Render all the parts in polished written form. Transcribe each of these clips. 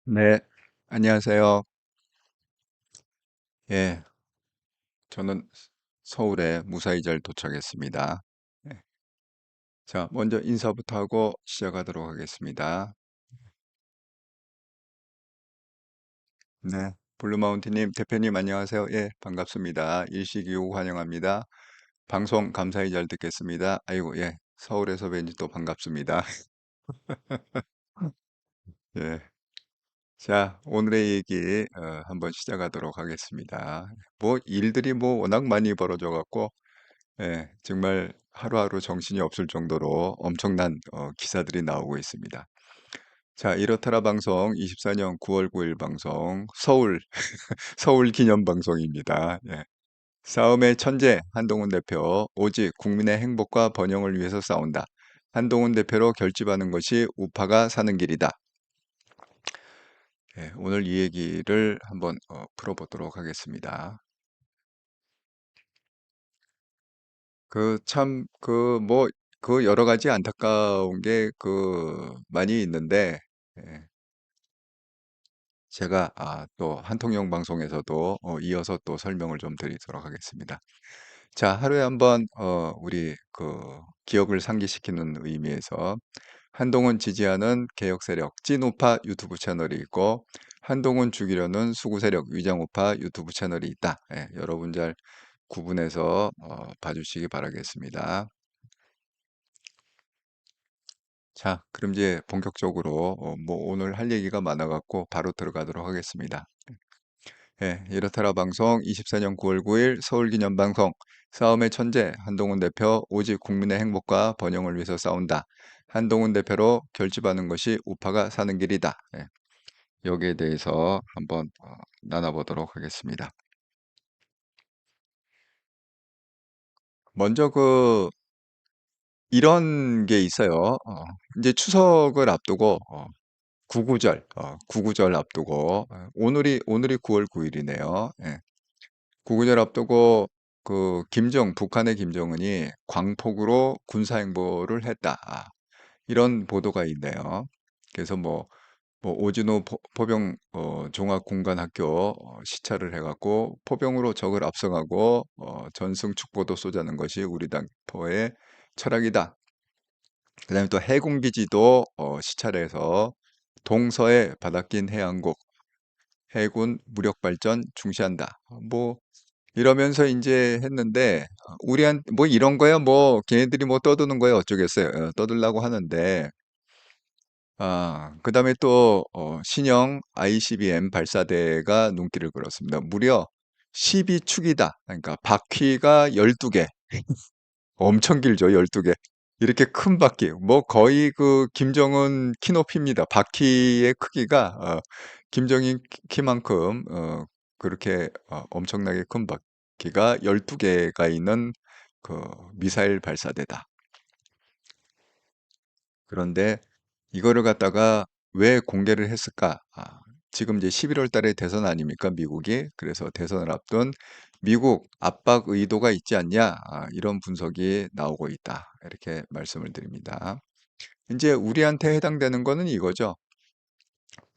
네, 안녕하세요. 예, 저는 서울에 무사히 잘 도착했습니다. 예, 자, 먼저 인사부터 하고 시작하도록 하겠습니다. 네, 블루마운틴님, 대표님 안녕하세요. 예, 반갑습니다. 일시기후 환영합니다. 방송 감사히 잘 듣겠습니다. 아이고, 예, 서울에서 뵌지 또 반갑습니다. 예, 자, 오늘의 얘기 한번 시작하도록 하겠습니다. 뭐 일들이 뭐 워낙 많이 벌어져 갖고 예, 정말 하루하루 정신이 없을 정도로 엄청난 기사들이 나오고 있습니다. 자, 이렇더라 방송 24년 9월 9일 방송 서울 기념 방송입니다. 예. 싸움의 천재 한동훈 대표 오직 국민의 행복과 번영을 위해서 싸운다. 한동훈 대표로 결집하는 것이 우파가 사는 길이다. 예, 오늘 이 얘기를 한번 풀어보도록 하겠습니다. 그 참 그 여러 가지 안타까운 게 많이 있는데 예, 제가 또 한통영 방송에서도 이어서 또 설명을 좀 드리도록 하겠습니다. 자, 하루에 한번 우리 기억을 상기시키는 의미에서 한동훈 지지하는 개혁 세력 찐우파 유튜브 채널이 있고 한동훈 죽이려는 수구 세력 위장우파 유튜브 채널이 있다. 예, 여러분 잘 구분해서 봐주시기 바라겠습니다. 자, 그럼 이제 본격적으로 뭐 오늘 할 얘기가 많아갖고 바로 들어가도록 하겠습니다. 예, 이렇더라 방송 24년 9월 9일 서울기념방송 싸움의 천재 한동훈 대표 오직 국민의 행복과 번영을 위해서 싸운다. 한동훈 대표로 결집하는 것이 우파가 사는 길이다. 예, 여기에 대해서 한번 나눠보도록 하겠습니다. 먼저 이런 게 있어요. 이제 추석을 앞두고 구구절 앞두고 오늘이 9월 9일이네요. 예. 구구절 앞두고 북한의 김정은이 광폭으로 군사행보를 했다. 이런 보도가 있네요. 그래서 오진호 포병 종합군관학교 시찰을 해갖고 포병으로 적을 앞서가고 전승 축보도 쏘자는 것이 우리 당포의 철학이다. 그다음에 또 해군기지도 시찰해서 동서에 바닷긴 해안국 해군 무력 발전 중시한다. 뭐 이러면서 이제 했는데 우리한 뭐 이런 거야 뭐 걔네들이 뭐 떠드는 거야 어쩌겠어요. 떠들라고 하는데 그다음에 또 신형 ICBM 발사대가 눈길을 끌었습니다. 무려 12축이다. 그러니까 바퀴가 12개. 엄청 길죠. 12개. 이렇게 큰 바퀴. 뭐 거의 김정은 키높이입니다. 바퀴의 크기가 김정인 키만큼 그렇게 엄청나게 큰 바퀴가 12개가 있는 그 미사일 발사대다. 그런데 이거를 갖다가 왜 공개를 했을까? 지금 이제 11월 달에 대선 아닙니까? 미국이. 그래서 대선을 앞둔 미국 압박 의도가 있지 않냐? 이런 분석이 나오고 있다. 이렇게 말씀을 드립니다. 이제 우리한테 해당되는 거는 이거죠.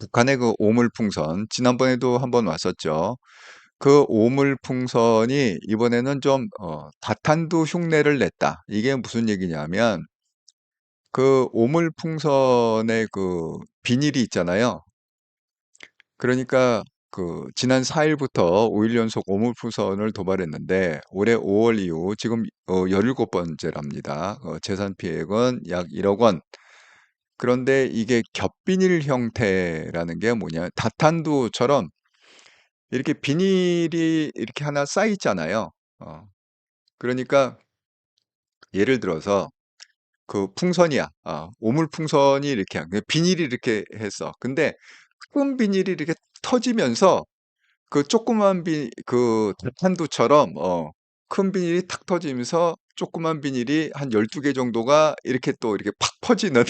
북한의 그 오물풍선, 지난번에도 한번 왔었죠. 그 오물풍선이 이번에는 좀 다탄두 흉내를 냈다. 이게 무슨 얘기냐면 오물풍선의 비닐이 있잖아요. 그러니까 지난 4일부터 5일 연속 오물풍선을 도발했는데 올해 5월 이후 지금 17번째랍니다. 재산 피해액은 약 1억 원. 그런데 이게 겹비닐 형태라는 게 뭐냐? 다탄두처럼 이렇게 비닐이 이렇게 하나 쌓여 있잖아요. 그러니까 예를 들어서 풍선이야. 오물풍선이 이렇게 비닐이 이렇게 했어. 근데 큰 비닐이 이렇게 터지면서 조그만 탄두처럼 큰 비닐이 탁 터지면서 조그만 비닐이 한 12개 정도가 이렇게 또 이렇게 팍 퍼지는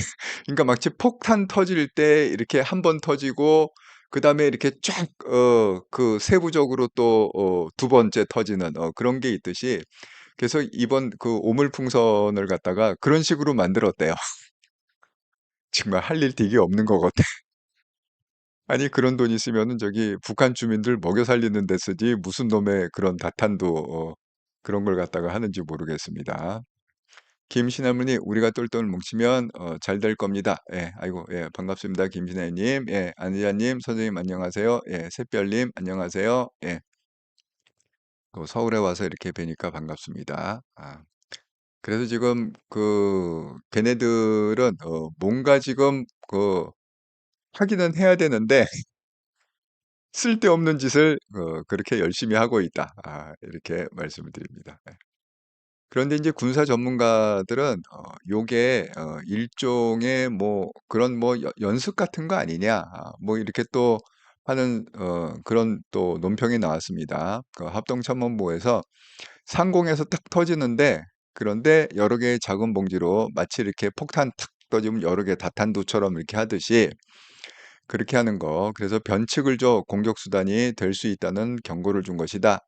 그러니까 마치 폭탄 터질 때 이렇게 한 번 터지고 그다음에 이렇게 쫙 세부적으로 또 두 번째 터지는 그런 게 있듯이 그래서 이번 오물풍선을 갖다가 그런 식으로 만들었대요. 정말 할 일 되게 없는 것 같아. 아니 그런 돈 있으면은 저기 북한 주민들 먹여 살리는 데 쓰지 무슨 놈의 그런 다탄도 그런 걸 갖다가 하는지 모르겠습니다. 김신하님이 "우리가 똘똘 뭉치면 잘 될 겁니다." 예. 아이고 예 반갑습니다. 김신혜 님. 예. 안희자 님 선생님 안녕하세요. 예. 샛별 님 안녕하세요. 예. 또 서울에 와서 이렇게 뵈니까 반갑습니다. 아 그래서 지금 걔네들은 뭔가 지금 하기는 해야 되는데 쓸데없는 짓을 그렇게 열심히 하고 있다. 이렇게 말씀을 드립니다. 예. 그런데 인제 군사 전문가들은 요게 일종의 뭐 그런 뭐 연습 같은 거 아니냐 뭐 이렇게 또 하는 그런 또 논평이 나왔습니다. 합동참모본부에서 상공에서 탁 터지는데 그런데 여러 개의 작은 봉지로 마치 이렇게 폭탄 탁 터지면 여러 개 다탄도처럼 이렇게 하듯이 그렇게 하는 거. 그래서 "변칙을 줘 공격 수단이 될 수 있다는 경고를 준 것이다."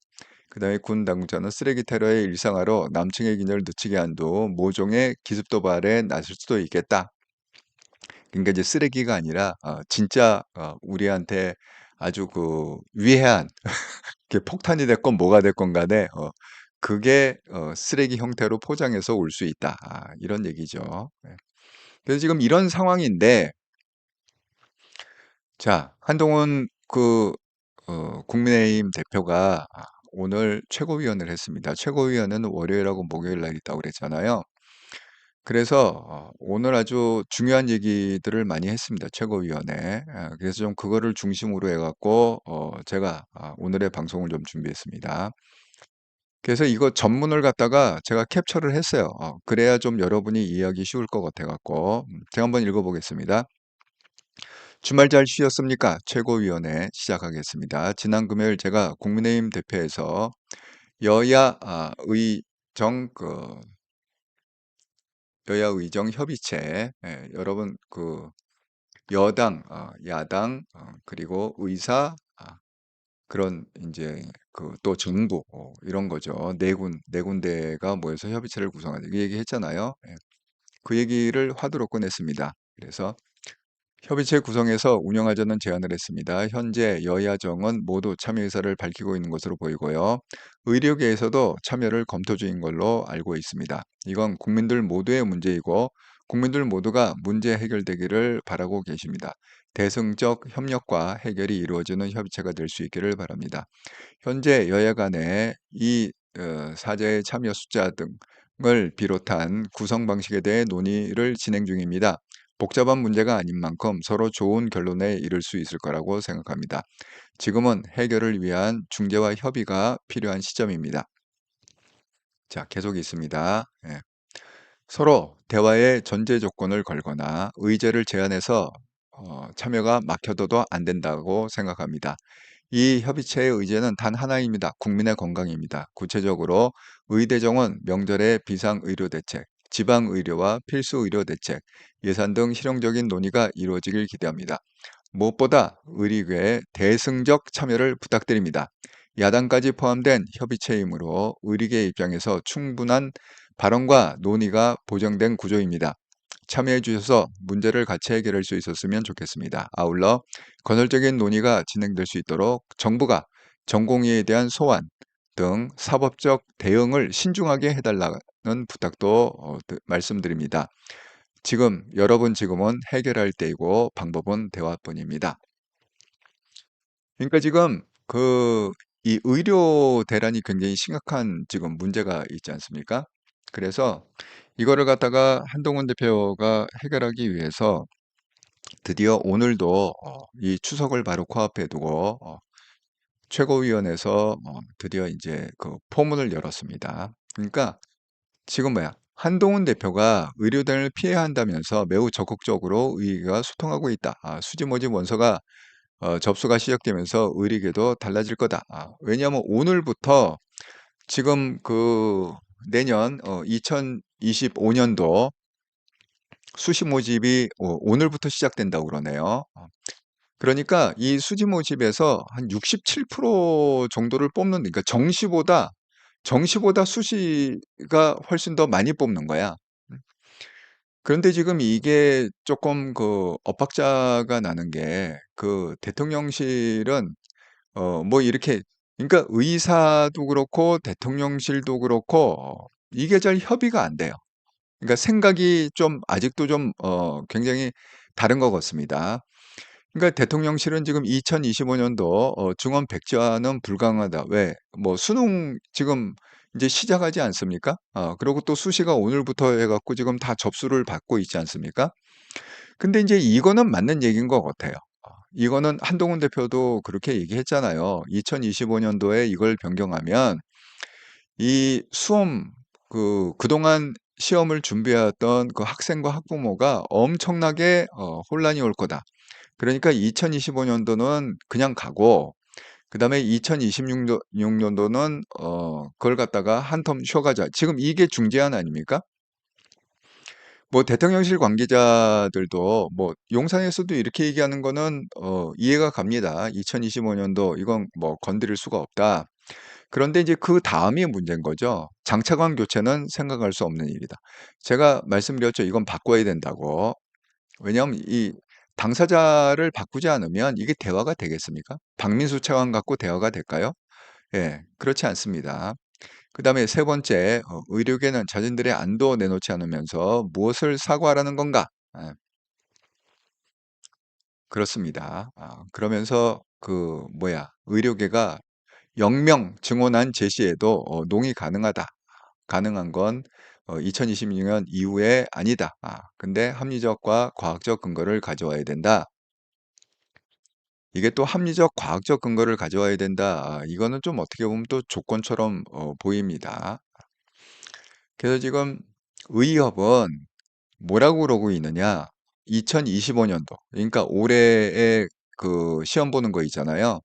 그다음에 군 당국자는 "쓰레기 테러의 일상화로 남측의 균열을 늦추게 한 두 모종의 기습 도발에 나설 수도 있겠다." 그러니까 이제 쓰레기가 아니라 진짜 우리한테 아주 위해한 그게 폭탄이 됐건 뭐가 됐건 간에 그게 쓰레기 형태로 포장해서 올 수 있다. 이런 얘기죠. 예. 그래서 지금 이런 상황인데 자 한동훈 국민의힘 대표가 오늘 최고위원을 했습니다. 최고위원은 월요일하고 목요일 날 있다고 그랬잖아요. 그래서 오늘 아주 중요한 얘기들을 많이 했습니다, 최고위원회. 그래서 좀 그거를 중심으로 해 갖고 제가 오늘의 방송을 좀 준비했습니다. 그래서 이거 전문을 갖다가 제가 캡처를 했어요. 그래야 좀 여러분이 이해하기 쉬울 것 같아 갖고 제가 한번 읽어 보겠습니다. 주말 잘 쉬었습니까? 최고위원회 시작하겠습니다. 지난 금요일 제가 국민의힘 대표에서 여야 의정 여야 의정 협의체 여러분 여당 야당 그리고 의사 그런 인제 또 정부 이런 거죠. 네 군데가 모여서 협의체를 구성하자 이 얘기했잖아요. 예. 그 얘기를 화두로 꺼냈습니다. 그래서 협의체 구성해서 운영하자는 제안을 했습니다. 현재 여야정은 모두 참여 의사를 밝히고 있는 것으로 보이고요. 의료계에서도 참여를 검토 중인 걸로 알고 있습니다. 이건 국민들 모두의 문제이고 국민들 모두가 문제 해결되기를 바라고 계십니다. 대승적 협력과 해결이 이루어지는 협의체가 될 수 있기를 바랍니다. 현재 여야 간에 이 사제의 참여 숫자 등을 비롯한 구성 방식에 대해 논의를 진행 중입니다. 복잡한 문제가 아닌 만큼 서로 좋은 결론에 이를 수 있을 거라고 생각합니다. 지금은 해결을 위한 중재와 협의가 필요한 시점입니다. 자, 계속 있습니다. 예. 서로 대화의 전제 조건을 걸거나 의제를 제안해서 참여가 막혀둬도 안 된다고 생각합니다. 이 협의체의 의제는 단 하나입니다. 국민의 건강입니다. 구체적으로 의대정원, 명절의 비상의료대책, 지방의료와 필수의료대책, 예산 등 실용적인 논의가 이루어지길 기대합니다. 무엇보다 의료계의 대승적 참여를 부탁드립니다. 야당까지 포함된 협의체이므로 의료계 입장에서 충분한 발언과 논의가 보장된 구조입니다. 참여해 주셔서 문제를 같이 해결할 수 있었으면 좋겠습니다. 아울러 건설적인 논의가 진행될 수 있도록 정부가 전공의에 대한 소환 등 사법적 대응을 신중하게 해달라는 부탁도 말씀드립니다. 여러분 지금은 해결할 때이고 방법은 대화뿐입니다. 그러니까 지금 이 의료 대란이 굉장히 심각한 지금 문제가 있지 않습니까? 그래서 이거를 갖다가 한동훈 대표가 해결하기 위해서 드디어 오늘도 이 추석을 바로 코앞에 두고 최고위원회에서 드디어 이제 포문을 열었습니다. 그러니까 지금 뭐야? 한동훈 대표가 의료단을 피해야 한다면서 매우 적극적으로 의회가 소통하고 있다. 수지 모집 원서가 접수가 시작되면서 의료계도 달라질 거다. 왜냐하면 오늘부터 지금 내년 2025년도 수시 모집이 오늘부터 시작된다고 그러네요. 그러니까 이 수지 모집에서 한 67% 정도를 뽑는 그러니까 정시보다 수시가 훨씬 더 많이 뽑는 거야. 음. 그런데 지금 이게 조금 그 엇박자가 나는 게 그 대통령실은 뭐 이렇게 그러니까 의사도 그렇고 대통령실도 그렇고 이게 잘 협의가 안 돼요. 그러니까 생각이 좀 아직도 좀 굉장히 다른 것 같습니다. 그러니까 대통령실은 지금 2025 년도 중원 백지화는 불가능하다. 왜? 뭐 수능 지금 이제 시작하지 않습니까? 그리고 또 수시가 오늘부터 해 갖고 지금 다 접수를 받고 있지 않습니까? 근데 인제 이거는 맞는 얘기인 것 같아요. 이거는 한동훈 대표도 그렇게 얘기했잖아요. 2025 년도에 이걸 변경하면 이 수험 그동안 시험을 준비해 왔던 그 학생과 학부모가 엄청나게 혼란이 올 거다. 그러니까 2025 년도는 그냥 가고 그다음에 2026 년도는 그걸 갖다가 한 텀 쉬어 가자. 지금 이게 중재안 아닙니까? 뭐 대통령실 관계자들도 뭐 용산에서도 이렇게 얘기하는 거는 이해가 갑니다. 2025 년도 이건 뭐 건드릴 수가 없다. 그런데 이제 그다음이 문제인 거죠. 장차관 교체는 생각할 수 없는 일이다. 제가 말씀드렸죠. 이건 바꿔야 된다고. 왜냐하면 이 당사자를 바꾸지 않으면 이게 대화가 되겠습니까? 박민수 차관 갖고 대화가 될까요? 예, 그렇지 않습니다. 그다음에 세 번째, 의료계는 자신들의 안도 내놓지 않으면서 무엇을 사과하라는 건가? 그렇습니다. 그러면서 의료계가 영명 증언안 제시에도 농의 가능하다. 가능한 건 2026년 이후에 아니다. 근데 합리적과 과학적 근거를 가져와야 된다. 이게 또 합리적 과학적 근거를 가져와야 된다. 이거는 좀 어떻게 보면 또 조건처럼 보입니다. 그래서 지금 의협은 뭐라고 그러고 있느냐? 2025 년도 그러니까 올해에 그 시험 보는 거 있잖아요.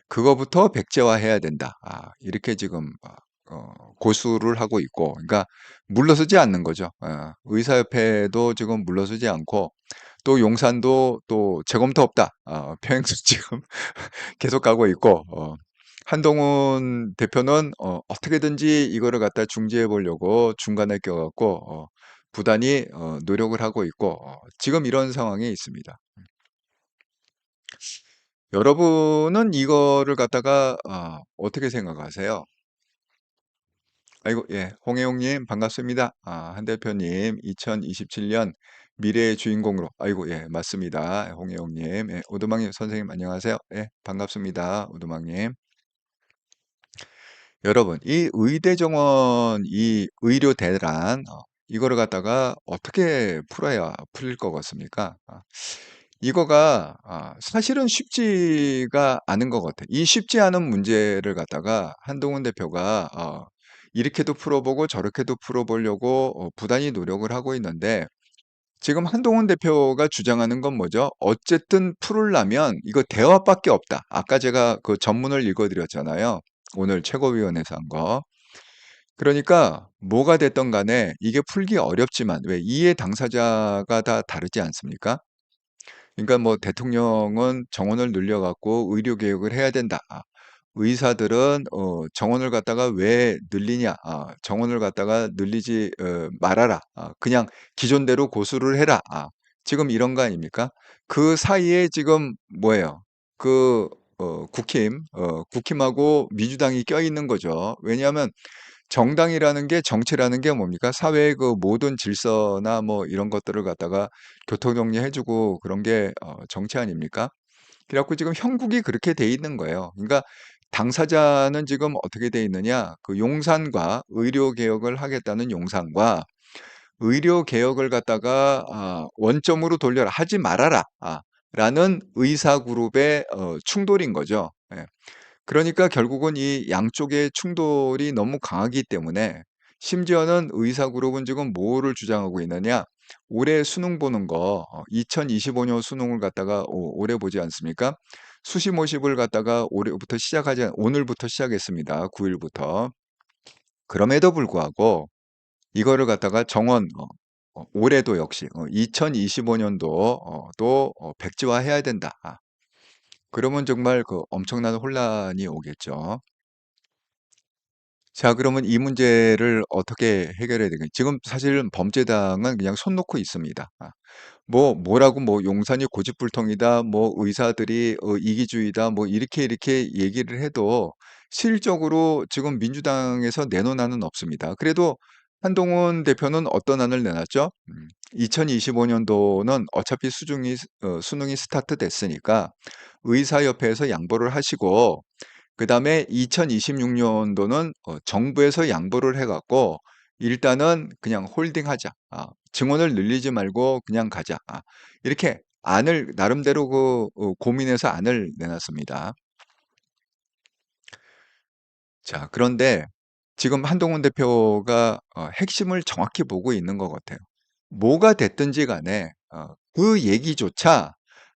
그거부터 백제화해야 된다. 이렇게 지금 고수를 하고 있고 그러니까 물러서지 않는 거죠. 의사협회도 지금 물러서지 않고 또 용산도 또 재검토 없다. 평행도 지금 계속 가고 있고 한동훈 대표는 어떻게든지 이거를 갖다 중지해 보려고 중간에 껴 갖고 부단히 노력을 하고 있고 지금 이런 상황에 있습니다. 여러분은 이거를 갖다가 어떻게 생각하세요? 아이고 예. 홍혜용 님 반갑습니다. 한 대표님 2027년 미래의 주인공으로 아이고 예 맞습니다. 홍혜용 님. 예. 오두막 선생님 안녕하세요. 예. 반갑습니다. 오두막 님. 여러분 이 의대 정원 이 의료 대란 이거를 갖다가 어떻게 풀어야 풀릴 것 같습니까? 이거가 사실은 쉽지가 않은 것 같아요. 이 쉽지 않은 문제를 갖다가 한동훈 대표가 이렇게도 풀어보고 저렇게도 풀어보려고 부단히 노력을 하고 있는데 지금 한동훈 대표가 주장하는 건 뭐죠? 어쨌든 풀으려면 이거 대화밖에 없다. 아까 제가 그 전문을 읽어드렸잖아요. 오늘 최고위원회에서 한 거. 그러니까 뭐가 됐든 간에 이게 풀기 어렵지만 왜 이해 당사자가 다 다르지 않습니까? 그러니까 뭐 대통령은 정원을 늘려 갖고 의료 개혁을 해야 된다. 의사들은 정원을 갖다가 왜 늘리냐? 정원을 갖다가 늘리지 말아라. 그냥 기존대로 고수를 해라. 지금 이런 거 아닙니까? 그 사이에 지금 뭐예요? 그 국힘하고 민주당이 껴있는 거죠. 왜냐하면 정당이라는 게 정치라는 게 뭡니까? 사회의 그 모든 질서나 뭐 이런 것들을 갖다가 교통 정리해 주고 그런 게 정치 아닙니까? 그래 갖고 지금 형국이 그렇게 돼 있는 거예요. 그러니까 당사자는 지금 어떻게 돼 있느냐? 그 용산과 의료 개혁을 하겠다는 용산과 의료 개혁을 갖다가 원점으로 돌려라. 하지 말아라. 라는 의사 그룹의 충돌인 거죠. 예. 그러니까 결국은 이 양쪽의 충돌이 너무 강하기 때문에 심지어는 의사 그룹은 지금 뭐를 주장하고 있느냐? 올해 수능 보는 거 2025년 수능을 갖다가 올해 보지 않습니까? 수시 모집을 갖다가 올해부터 시작하지 오늘부터 시작했습니다. 9 일부터. 그럼에도 불구하고 이거를 갖다가 정원 올해도 역시 2025 년도 또 백지화해야 된다. 그러면 정말 그 엄청난 혼란이 오겠죠. 자, 그러면 이 문제를 어떻게 해결해야 되겠 지금 사실 범죄당은 그냥 손 놓고 있습니다. 뭐라고 뭐 "용산이 고집불통이다." 뭐 "의사들이 이기주의다." 뭐 이렇게 얘기를 해도 실적으로 지금 민주당에서 내놓은 안은 없습니다. 그래도 한동훈 대표는 어떤 안을 내놨죠? 2025 년도는 어차피 수능이 스타트됐으니까 의사협회에서 양보를 하시고, 그다음에 2026 년도는 정부에서 양보를 해 갖고 일단은 그냥 홀딩하자. 증원을 늘리지 말고 그냥 가자. 이렇게 안을 나름대로 고민해서 안을 내놨습니다. 자, 그런데 지금 한동훈 대표가 핵심을 정확히 보고 있는 것 같아요. 뭐가 됐든지 간에 그 얘기조차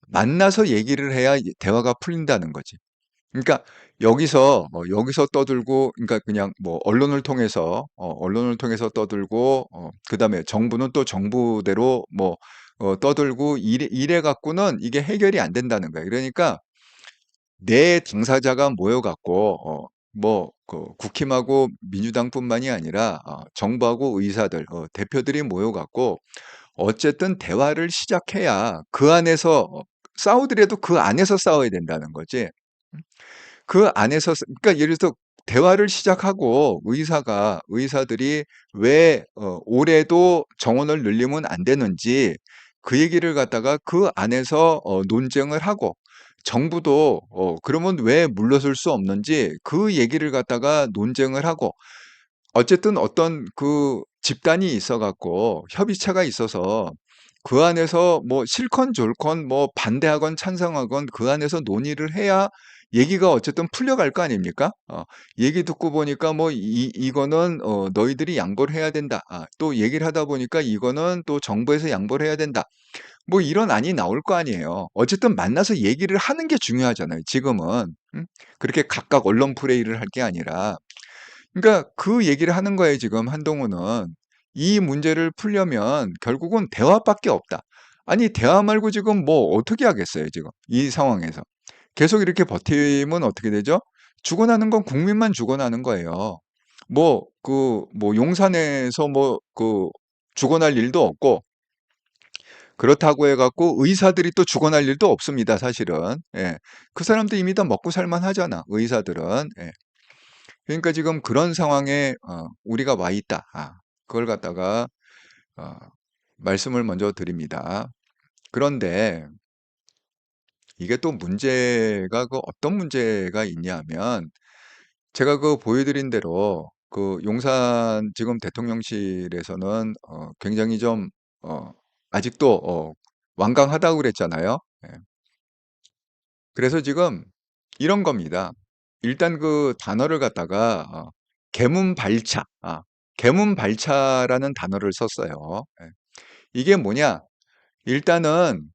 만나서 얘기를 해야 대화가 풀린다는 거지. 그러니까 여기서 떠들고, 그러니까 그냥 뭐 언론을 통해서 떠들고, 그다음에 정부는 또 정부대로 뭐 떠들고 이래 갖고는 이게 해결이 안 된다는 거예요. 그러니까 내 당사자가 모여 갖고 국힘하고 민주당뿐만이 아니라 정부하고 의사들, 대표들이 모여 갖고 어쨌든 대화를 시작해야 그 안에서 싸우더라도 그 안에서 싸워야 된다는 거지. 그 안에서 그러니까 예를 들어서 대화를 시작하고 의사들이 왜 올해도 정원을 늘리면 안 되는지 그 얘기를 갖다가 그 안에서 논쟁을 하고, 정부도 그러면 왜 물러설 수 없는지 그 얘기를 갖다가 논쟁을 하고, 어쨌든 어떤 그 집단이 있어 갖고 협의체가 있어서 그 안에서 뭐 싫건 좋건 뭐 반대하건 찬성하건 그 안에서 논의를 해야 얘기가 어쨌든 풀려갈 거 아닙니까? 얘기 듣고 보니까 뭐 이거는 너희들이 양보를 해야 된다. 또 얘기를 하다 보니까 이거는 또 정부에서 양보를 해야 된다. 뭐 이런 안이 나올 거 아니에요. 어쨌든 만나서 얘기를 하는 게 중요하잖아요, 지금은. 음? 그렇게 각각 언론 플레이를 할 게 아니라. 그러니까 그 얘기를 하는 거예요, 지금 한동훈은. 이 문제를 풀려면 결국은 대화밖에 없다. 아니, 대화 말고 지금 뭐 어떻게 하겠어요, 지금. 이 상황에서. 계속 이렇게 버티면 어떻게 되죠? 죽어나는 건 국민만 죽어나는 거예요. 뭐 용산에서 죽어날 일도 없고, 그렇다고 해갖고 의사들이 또 죽어날 일도 없습니다, 사실은. 예. 그 사람들 이미 다 먹고 살만 하잖아, 의사들은. 예. 그러니까 지금 그런 상황에 우리가 와 있다. 그걸 갖다가 어, 말씀을 먼저 드립니다. 그런데 이게 또 문제가 어떤 문제가 있냐면, 제가 보여드린 대로 그 용산 지금 대통령실에서는 굉장히 좀 어, 아직도 완강하다고 그랬잖아요. 예. 그래서 지금 이런 겁니다. 일단 그 단어를 갖다가 개문발차, 개문발차라는 단어를 썼어요. 예. 이게 뭐냐? 일단은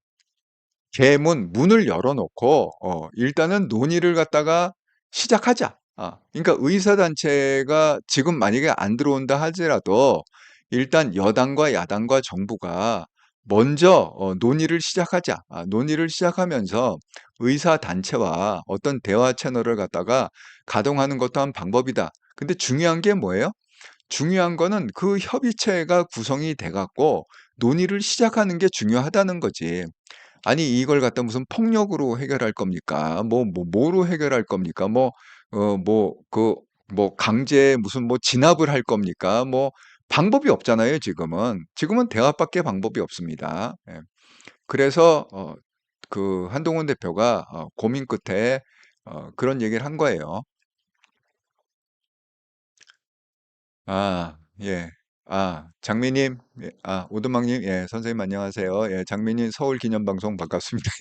문을 열어놓고 일단은 논의를 갖다가 시작하자. 그러니까 의사단체가 지금 만약에 안 들어온다 하더라도 일단 여당과 야당과 정부가 먼저 논의를 시작하자. 논의를 시작하면서 의사단체와 어떤 대화 채널을 갖다가 가동하는 것도 한 방법이다. 근데 중요한 게 뭐예요? 중요한 거는 그 협의체가 구성이 돼 갖고 논의를 시작하는 게 중요하다는 거지. 아니 이걸 갖다 무슨 폭력으로 해결할 겁니까? 뭐로 해결할 겁니까? 강제 무슨 뭐 진압을 할 겁니까? 뭐 방법이 없잖아요, 지금은. 지금은 대화밖에 방법이 없습니다. 예. 그래서 한동훈 대표가 고민 끝에 그런 얘기를 한 거예요. 예. 장미님, 예, 오두막님, 예, 선생님 안녕하세요. 예, 장미님 서울기념방송 반갑습니다.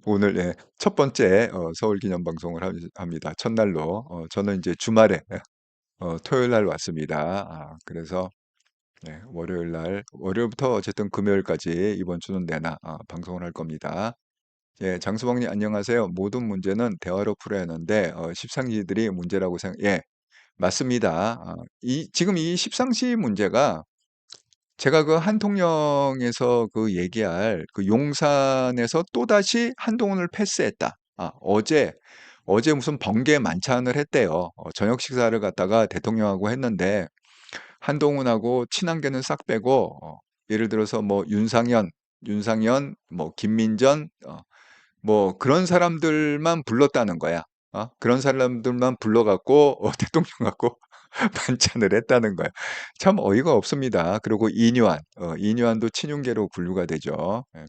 오늘 예, 첫 번째 서울기념방송을 합니다. 첫날로. 저는 이제 주말에 토요일 날 왔습니다. 그래서 예, 월요일부터 어쨌든 금요일까지 이번 주는 내나 방송을 할 겁니다. 예, 장수방님 안녕하세요. 모든 문제는 대화로 풀어야 하는데 십상시들이 문제라고 예, 맞습니다. 지금 이 십상시 문제가 제가 그 한통령에서 얘기할 그 용산에서 또다시 한동훈을 패스했다. 어제 어제 무슨 번개 만찬을 했대요. 저녁 식사를 갖다가 대통령하고 했는데 한동훈하고 친한계는 싹 빼고 예를 들어서 뭐 윤상현, 뭐 김민전, 뭐 그런 사람들만 불렀다는 거야. 그런 사람들만 불러갖고 대통령하고 만찬을 했다는 거야. 참 어이가 없습니다. 그리고 이뇨한도 친윤계로 분류가 되죠. 예.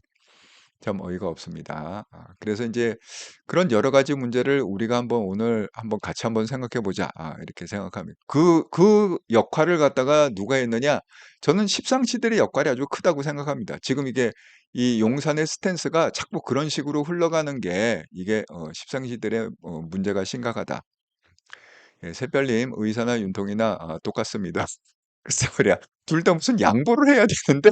참 어이가 없습니다. 그래서 이제 그런 여러 가지 문제를 우리가 한번 오늘 한번 같이 한번 생각해 보자. 이렇게 생각합니다. 그 역할을 갖다가 누가 했느냐? 저는 십상시들의 역할이 아주 크다고 생각합니다. 지금 이게 이 용산의 스탠스가 자꾸 그런 식으로 흘러가는 게 이게 십상시들의 문제가 심각하다. 예, 새별님 의사나 윤통이나 똑같습니다. 글쎄 말이야. 둘 다 무슨 양보를 해야 되는데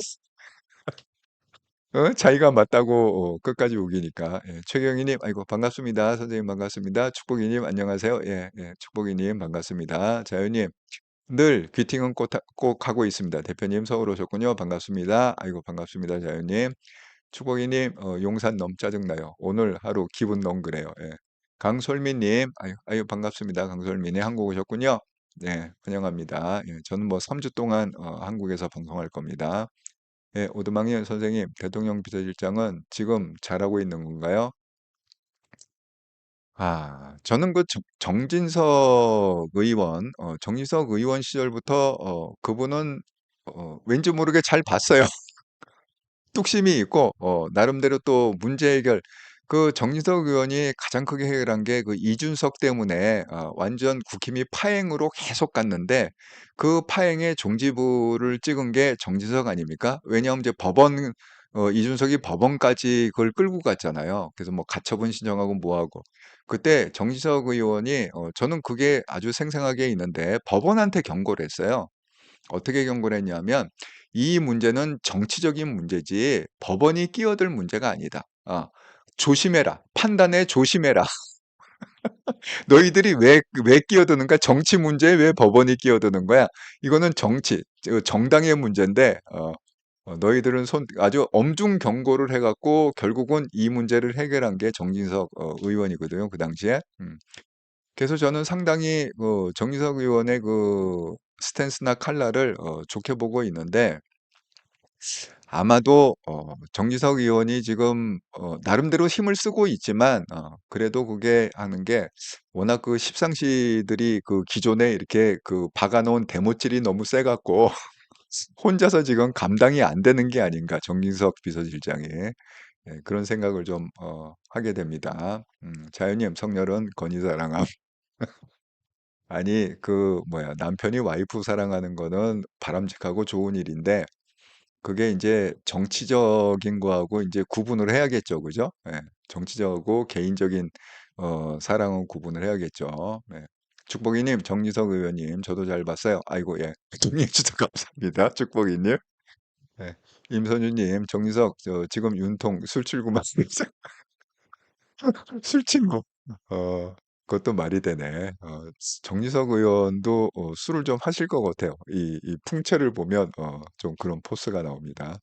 자기가 맞다고 끝까지 우기니까. 예. 최경희님, 아이고 반갑습니다. 선생님 반갑습니다. 축복이님 안녕하세요. 예, 예. 축복이님 반갑습니다. 자유님, 늘 귀팅은 꼭 하고 있습니다. 대표님 서울 오셨군요. 반갑습니다. 아이고 반갑습니다. 자유님. 축복이님, 용산 너무 짜증나요. 오늘 하루 기분 너무 그래요. 예. 강솔미님, 아유 반갑습니다. 강솔미님 한국 오셨군요. 네, 환영합니다. 예, 저는 뭐 3주 동안 한국에서 방송할 겁니다. 예, 오두막님 선생님, 대통령 비서실장은 지금 잘하고 있는 건가요? 저는 그 정진석 의원 시절부터 그분은 왠지 모르게 잘 봤어요. 뚝심이 있고 나름대로 또 문제 해결 그 정진석 의원이 가장 크게 해결한 게 그 이준석 때문에 완전 국힘이 파행으로 계속 갔는데 그 파행의 종지부를 찍은 게 정진석 아닙니까? 왜냐하면 이제 이준석이 법원까지 그걸 끌고 갔잖아요. 그래서 뭐 가처분 신청하고 뭐 하고. 그때 정진석 의원이 저는 그게 아주 생생하게 있는데 법원한테 경고를 했어요. 어떻게 경고를 했냐면 "이 문제는 정치적인 문제지 법원이 끼어들 문제가 아니다. 조심해라. 판단에 조심해라. 너희들이 왜 끼어드는가? 정치 문제에 왜 법원이 끼어드는 거야? 이거는 정당의 문제인데 너희들은 아주 엄중 경고를 해 갖고 결국은 이 문제를 해결한 게 정진석 의원이거든요, 그 당시에. 그래서 저는 상당히 그 정진석 의원의 그 스탠스나 칼라를 좋게 보고 있는데 아마도 정진석 의원이 지금 나름대로 힘을 쓰고 있지만 그래도 그게 하는 게 워낙 그 십상시들이 그 기존에 이렇게 그 박아 놓은 대못질이 너무 세 갖고 혼자서 지금 감당이 안 되는 게 아닌가 정진석 비서실장이. 예, 그런 생각을 좀 하게 됩니다. 자연님 성렬은 건희 사랑함. 아니 그 뭐야 남편이 와이프 사랑하는 거는 바람직하고 좋은 일인데 그게 이제 정치적인 거하고 이제 구분을 해야겠죠. 그죠? 예. 정치적이고 개인적인 사랑은 구분을 해야겠죠. 네. 축복이님, 정리석 의원님, 저도 잘 봤어요. 아이고, 예. 동의해 주셔서 감사합니다. 축복이님. 예. 임선유님, 정리석, 지금 윤통 술칠구만 술친구. 어, 그것도 말이 되네. 정리석 의원도 술을 좀 하실 것 같아요. 이 풍채를 보면 좀 그런 포스가 나옵니다.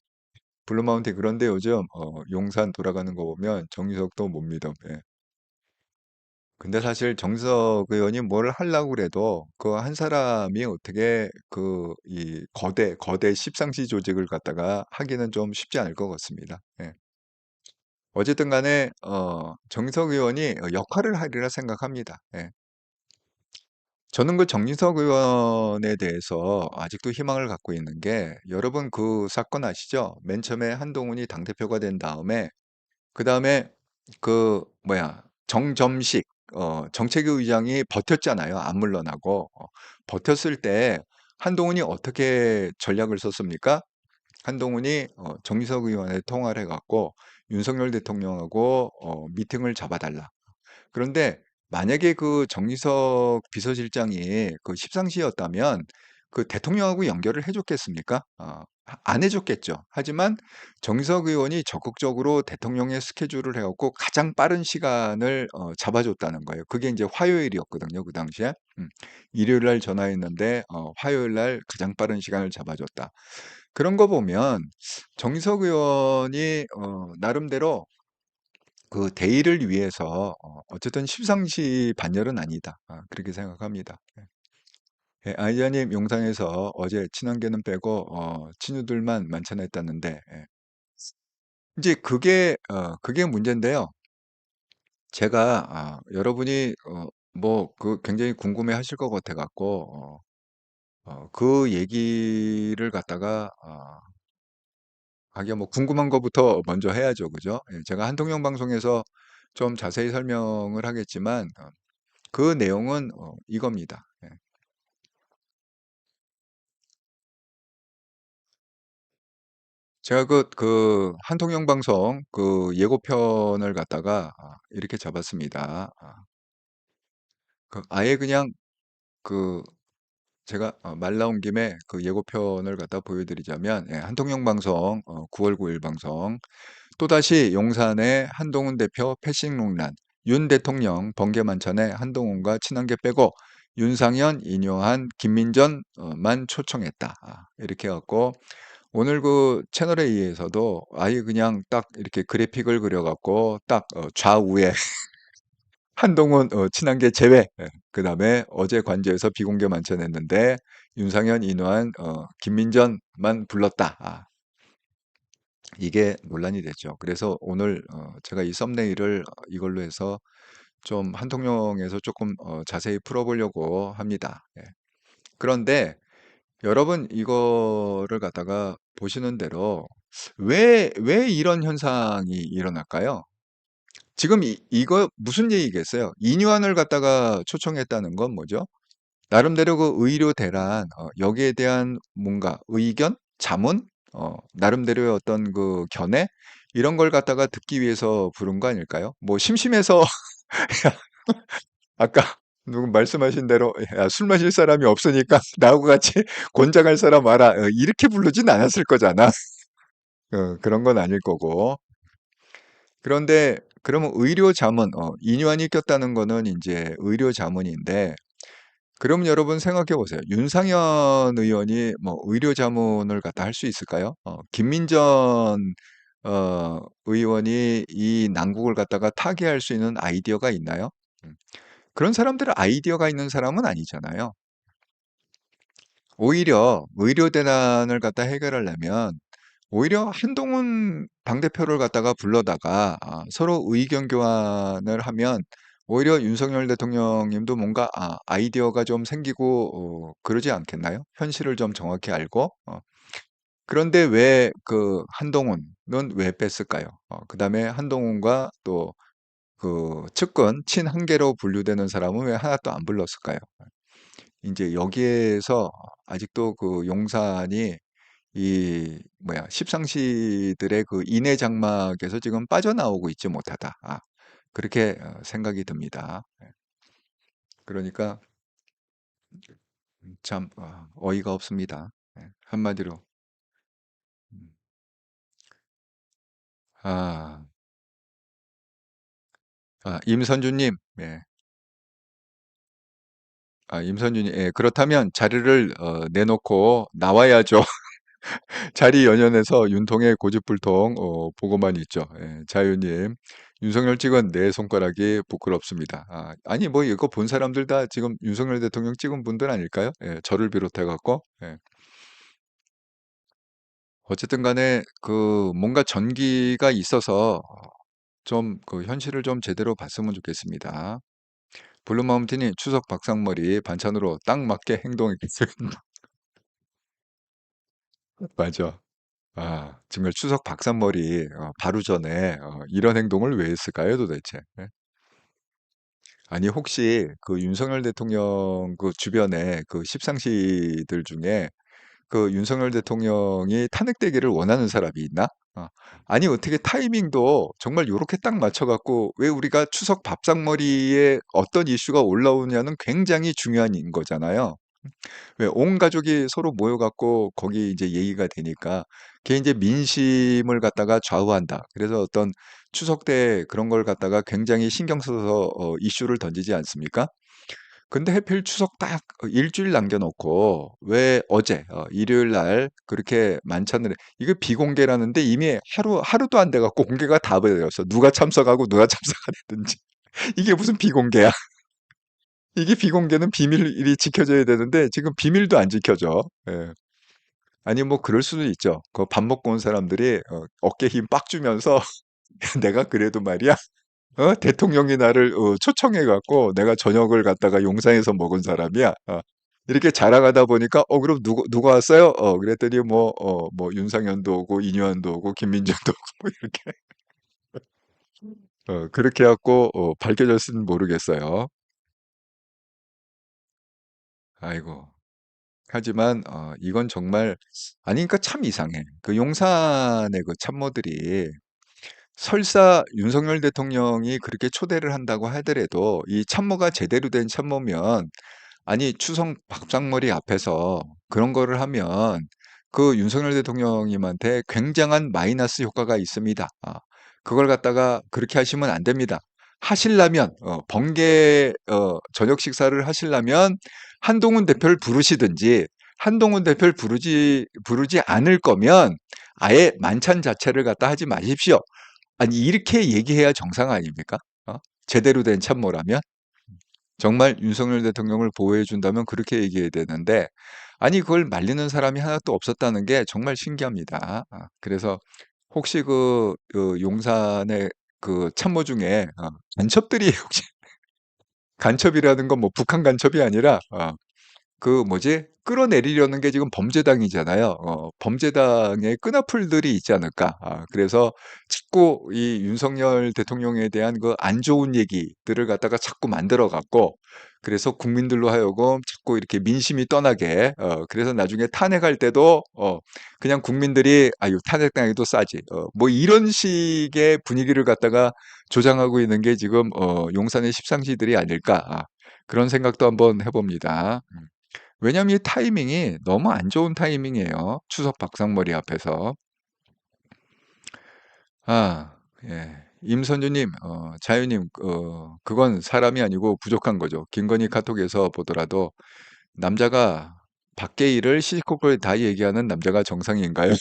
블루마운틴 그런데 요즘 용산 돌아가는 거 보면 정유석도 못 믿어. 예. 근데 사실 정석 의원이 뭘 하려고 그래도 그 한 사람이 어떻게 그 이 거대 십상시 조직을 갖다가 하기는 좀 쉽지 않을 것 같습니다. 예. 어쨌든 간에 정석 의원이 역할을 하리라 생각합니다. 예. 저는 그 정진석 의원에 대해서 아직도 희망을 갖고 있는 게 여러분 그 사건 아시죠? 맨 처음에 한동훈이 당대표가 된 다음에 그다음에 그 뭐야 정점식 정책위 의장이 버텼잖아요. 안 물러나고. 버텼을 때 한동훈이 어떻게 전략을 썼습니까? 한동훈이 정기석 의원에 통화를 해 갖고 윤석열 대통령하고 미팅을 잡아 달라. 그런데 만약에 그 정기석 비서실장이 그 십상시였다면 그 대통령하고 연결을 해 줬겠습니까? 안 해 줬겠죠. 하지만 정기석 의원이 적극적으로 대통령의 스케줄을 해 갖고 가장 빠른 시간을 잡아 줬다는 거예요. 그게 이제 화요일이었거든요, 그 당시에. 일요일 날 전화했는데 화요일 날 가장 빠른 시간을 잡아 줬다. 그런 거 보면 정기석 의원이 나름대로 그 대의를 위해서 어쨌든 십상시 반열은 아니다. 그렇게 생각합니다. 예, 아이자님 영상에서 어제 친한계는 빼고 친구들만 만찬했다는데 이제 그게 문제인데요. 제가 여러분이 뭐 그 굉장히 궁금해하실 것 같아 갖고 그 얘기를 갖다가 하기가 뭐 궁금한 것부터 먼저 해야죠, 그죠? 예, 제가 한동영 방송에서 좀 자세히 설명을 하겠지만 그 내용은 이겁니다. 예. 제가 그 한통영 방송 그 예고편을 갖다가 이렇게 잡았습니다. 그 아예 그냥 그 제가 말 나온 김에 그 예고편을 갖다 보여드리자면 예, 한통영 방송 9월 9일 방송 또다시 용산의 한동훈 대표 패싱농란 윤 대통령 번개 만찬에 한동훈과 친한계 빼고 윤상현, 인요한, 김민전만 초청했다. 이렇게 해갖고 오늘 그 채널에 의해서도 아예 그냥 딱 이렇게 그래픽을 그려갖고 딱 좌우에 한동훈 친한계 제외. 그다음에 어제 관저에서 비공개 만찬했는데 윤상현, 인호한, 김민전만 불렀다. 이게 논란이 됐죠. 그래서 오늘 제가 이 썸네일을 이걸로 해서 좀 한통령에서 조금 자세히 풀어보려고 합니다. 예. 그런데 여러분 이거를 갖다가 보시는 대로 왜 이런 현상이 일어날까요? 지금 이거 무슨 얘기겠어요? 이뉴안을 갖다가 초청했다는 건 뭐죠? 나름대로 그 의료 대란, 여기에 대한 뭔가 의견, 자문, 나름대로의 어떤 그 견해, 이런 걸 갖다가 듣기 위해서 부른 거 아닐까요? 뭐 심심해서 아까 누구 말씀하신 대로 야, 술 마실 사람이 없으니까 나하고 같이 권장할 사람 와라. 이렇게 부르진 않았을 거잖아. 그런 건 아닐 거고. 그런데 그러면 의료 자문, 인유한이 꼈다는 거는 이제 의료 자문인데, 그럼 여러분 생각해 보세요. 윤상현 의원이 뭐 의료 자문을 갖다 할 수 있을까요? 김민전 의원이 이 난국을 갖다가 타개할 수 있는 아이디어가 있나요? 음, 그런 사람들은 아이디어가 있는 사람은 아니잖아요. 오히려 의료 대난을 갖다 해결하려면 오히려 한동훈 당대표를 갖다가 불러다가 서로 의견 교환을 하면 오히려 윤석열 대통령님도 뭔가 아이디어가 좀 생기고 그러지 않겠나요? 현실을 좀 정확히 알고 그런데 왜 그 한동훈은 왜 뺐을까요? 그다음에 한동훈과 또 그 측근 친한계로 분류되는 사람은 왜 하나도 안 불렀을까요? 이제 여기에서 아직도 그 용산이 이 뭐야 십상시들의 그 인해 장막에서 지금 빠져나오고 있지 못하다. 그렇게 생각이 듭니다. 그러니까 참 어이가 없습니다. 한마디로 음, 아, 임선주님, 임선주님, 그렇다면 자리를 내놓고 나와야죠. 자리 연연해서 윤통의 고집불통 보고만 있죠. 자유님, 윤석열 찍은 내 손가락이 부끄럽습니다. 아니 뭐 이거 본 사람들 다 지금 윤석열 대통령 찍은 분들 아닐까요? 저를 비롯해 갖고 어쨌든 간에 그 뭔가 전기가 있어서 좀 그 현실을 좀 제대로 봤으면 좋겠습니다. 블루마운틴이 추석 박상머리 반찬으로 딱 맞게 행동했겠습니다. 맞아. 정말 추석 박산머리 바로 전에 이런 행동을 왜 했을까요, 도대체? 예? 아니 혹시 그 윤석열 대통령 그 주변에 그 십상시들 중에 그 윤석열 대통령이 탄핵되기를 원하는 사람이 있나? 어. 아니 어떻게 타이밍도 정말 요렇게 딱 맞춰 갖고 왜 우리가 추석 밥상머리에 어떤 이슈가 올라오냐는 굉장히 중요한 인 거잖아요. 왜 온 가족이 서로 모여 갖고 거기 이제 얘기가 되니까 그게 이제 민심을 갖다가 좌우한다. 그래서 어떤 추석 때 그런 걸 갖다가 굉장히 신경 써서 이슈를 던지지 않습니까? 근데 하필 추석 딱 일주일 남겨놓고 왜 어제 일요일 날 그렇게 만찬을 이거 비공개라는데 이미 하루도 안 돼갖고 공개가 다 되었어. 누가 참석하고 누가 참석 안 했든지 이게 무슨 비공개야? 이게 비공개는 비밀이 지켜져야 되는데 지금 비밀도 안 지켜져. 예. 아니 뭐 그럴 수도 있죠. 그 밥 먹고 온 사람들이 어깨 힘 빡 주면서 내가 그래도 말이야. 대통령이 나를 초청해 갖고 내가 저녁을 갖다가 용산에서 먹은 사람이야. 이렇게 자랑하다 보니까 그럼 누가 왔어요? 그랬더니 뭐 윤상현도 오고 이뇨한도 오고 김민정도 오고 뭐 이렇게 그렇게 해갖고 밝혀졌으면 모르겠어요. 아이고. 하지만 이건 정말 아니 그러니까 참 이상해. 그 용산의 그 참모들이 설사 윤석열 대통령이 그렇게 초대를 한다고 하더라도 이 참모가 제대로 된 참모면 아니 추석 밥상머리 앞에서 그런 거를 하면 그 윤석열 대통령님한테 굉장한 마이너스 효과가 있습니다. 그걸 갖다가 그렇게 하시면 안 됩니다. 하시려면 번개 저녁 식사를 하시려면 한동훈 대표를 부르시든지 한동훈 대표를 부르지 않을 거면 아예 만찬 자체를 갖다 하지 마십시오. 아니 이렇게 얘기해야 정상 아닙니까? 어? 제대로 된 참모라면 정말 윤석열 대통령을 보호해 준다면 그렇게 얘기해야 되는데 아니 그걸 말리는 사람이 하나도 없었다는 게 정말 신기합니다. 그래서 혹시 그 용산의 그 참모 중에 간첩들이 혹시 간첩이라는 건 뭐 북한 간첩이 아니라 그 뭐지? 끌어내리려는 게 지금 범죄당이잖아요. 범죄당의 끈앞풀들이 있지 않을까. 그래서 자꾸 이 윤석열 대통령에 대한 그 안 좋은 얘기들을 갖다가 자꾸 만들어 갖고 그래서 국민들로 하여금 자꾸 이렇게 민심이 떠나게 그래서 나중에 탄핵할 때도 그냥 국민들이 아유 탄핵당해도 싸지. 뭐 이런 식의 분위기를 갖다가 조장하고 있는 게 지금 용산의 십상시들이 아닐까. 그런 생각도 한번 해봅니다. 왜냐면 이 타이밍이 너무 안 좋은 타이밍이에요. 추석 박상머리 앞에서. 예. 임선주님, 자유님, 그건 사람이 아니고 부족한 거죠. 김건희 카톡에서 보더라도 남자가 밖의 일을 시시콜콜 다 얘기하는 남자가 정상인가요?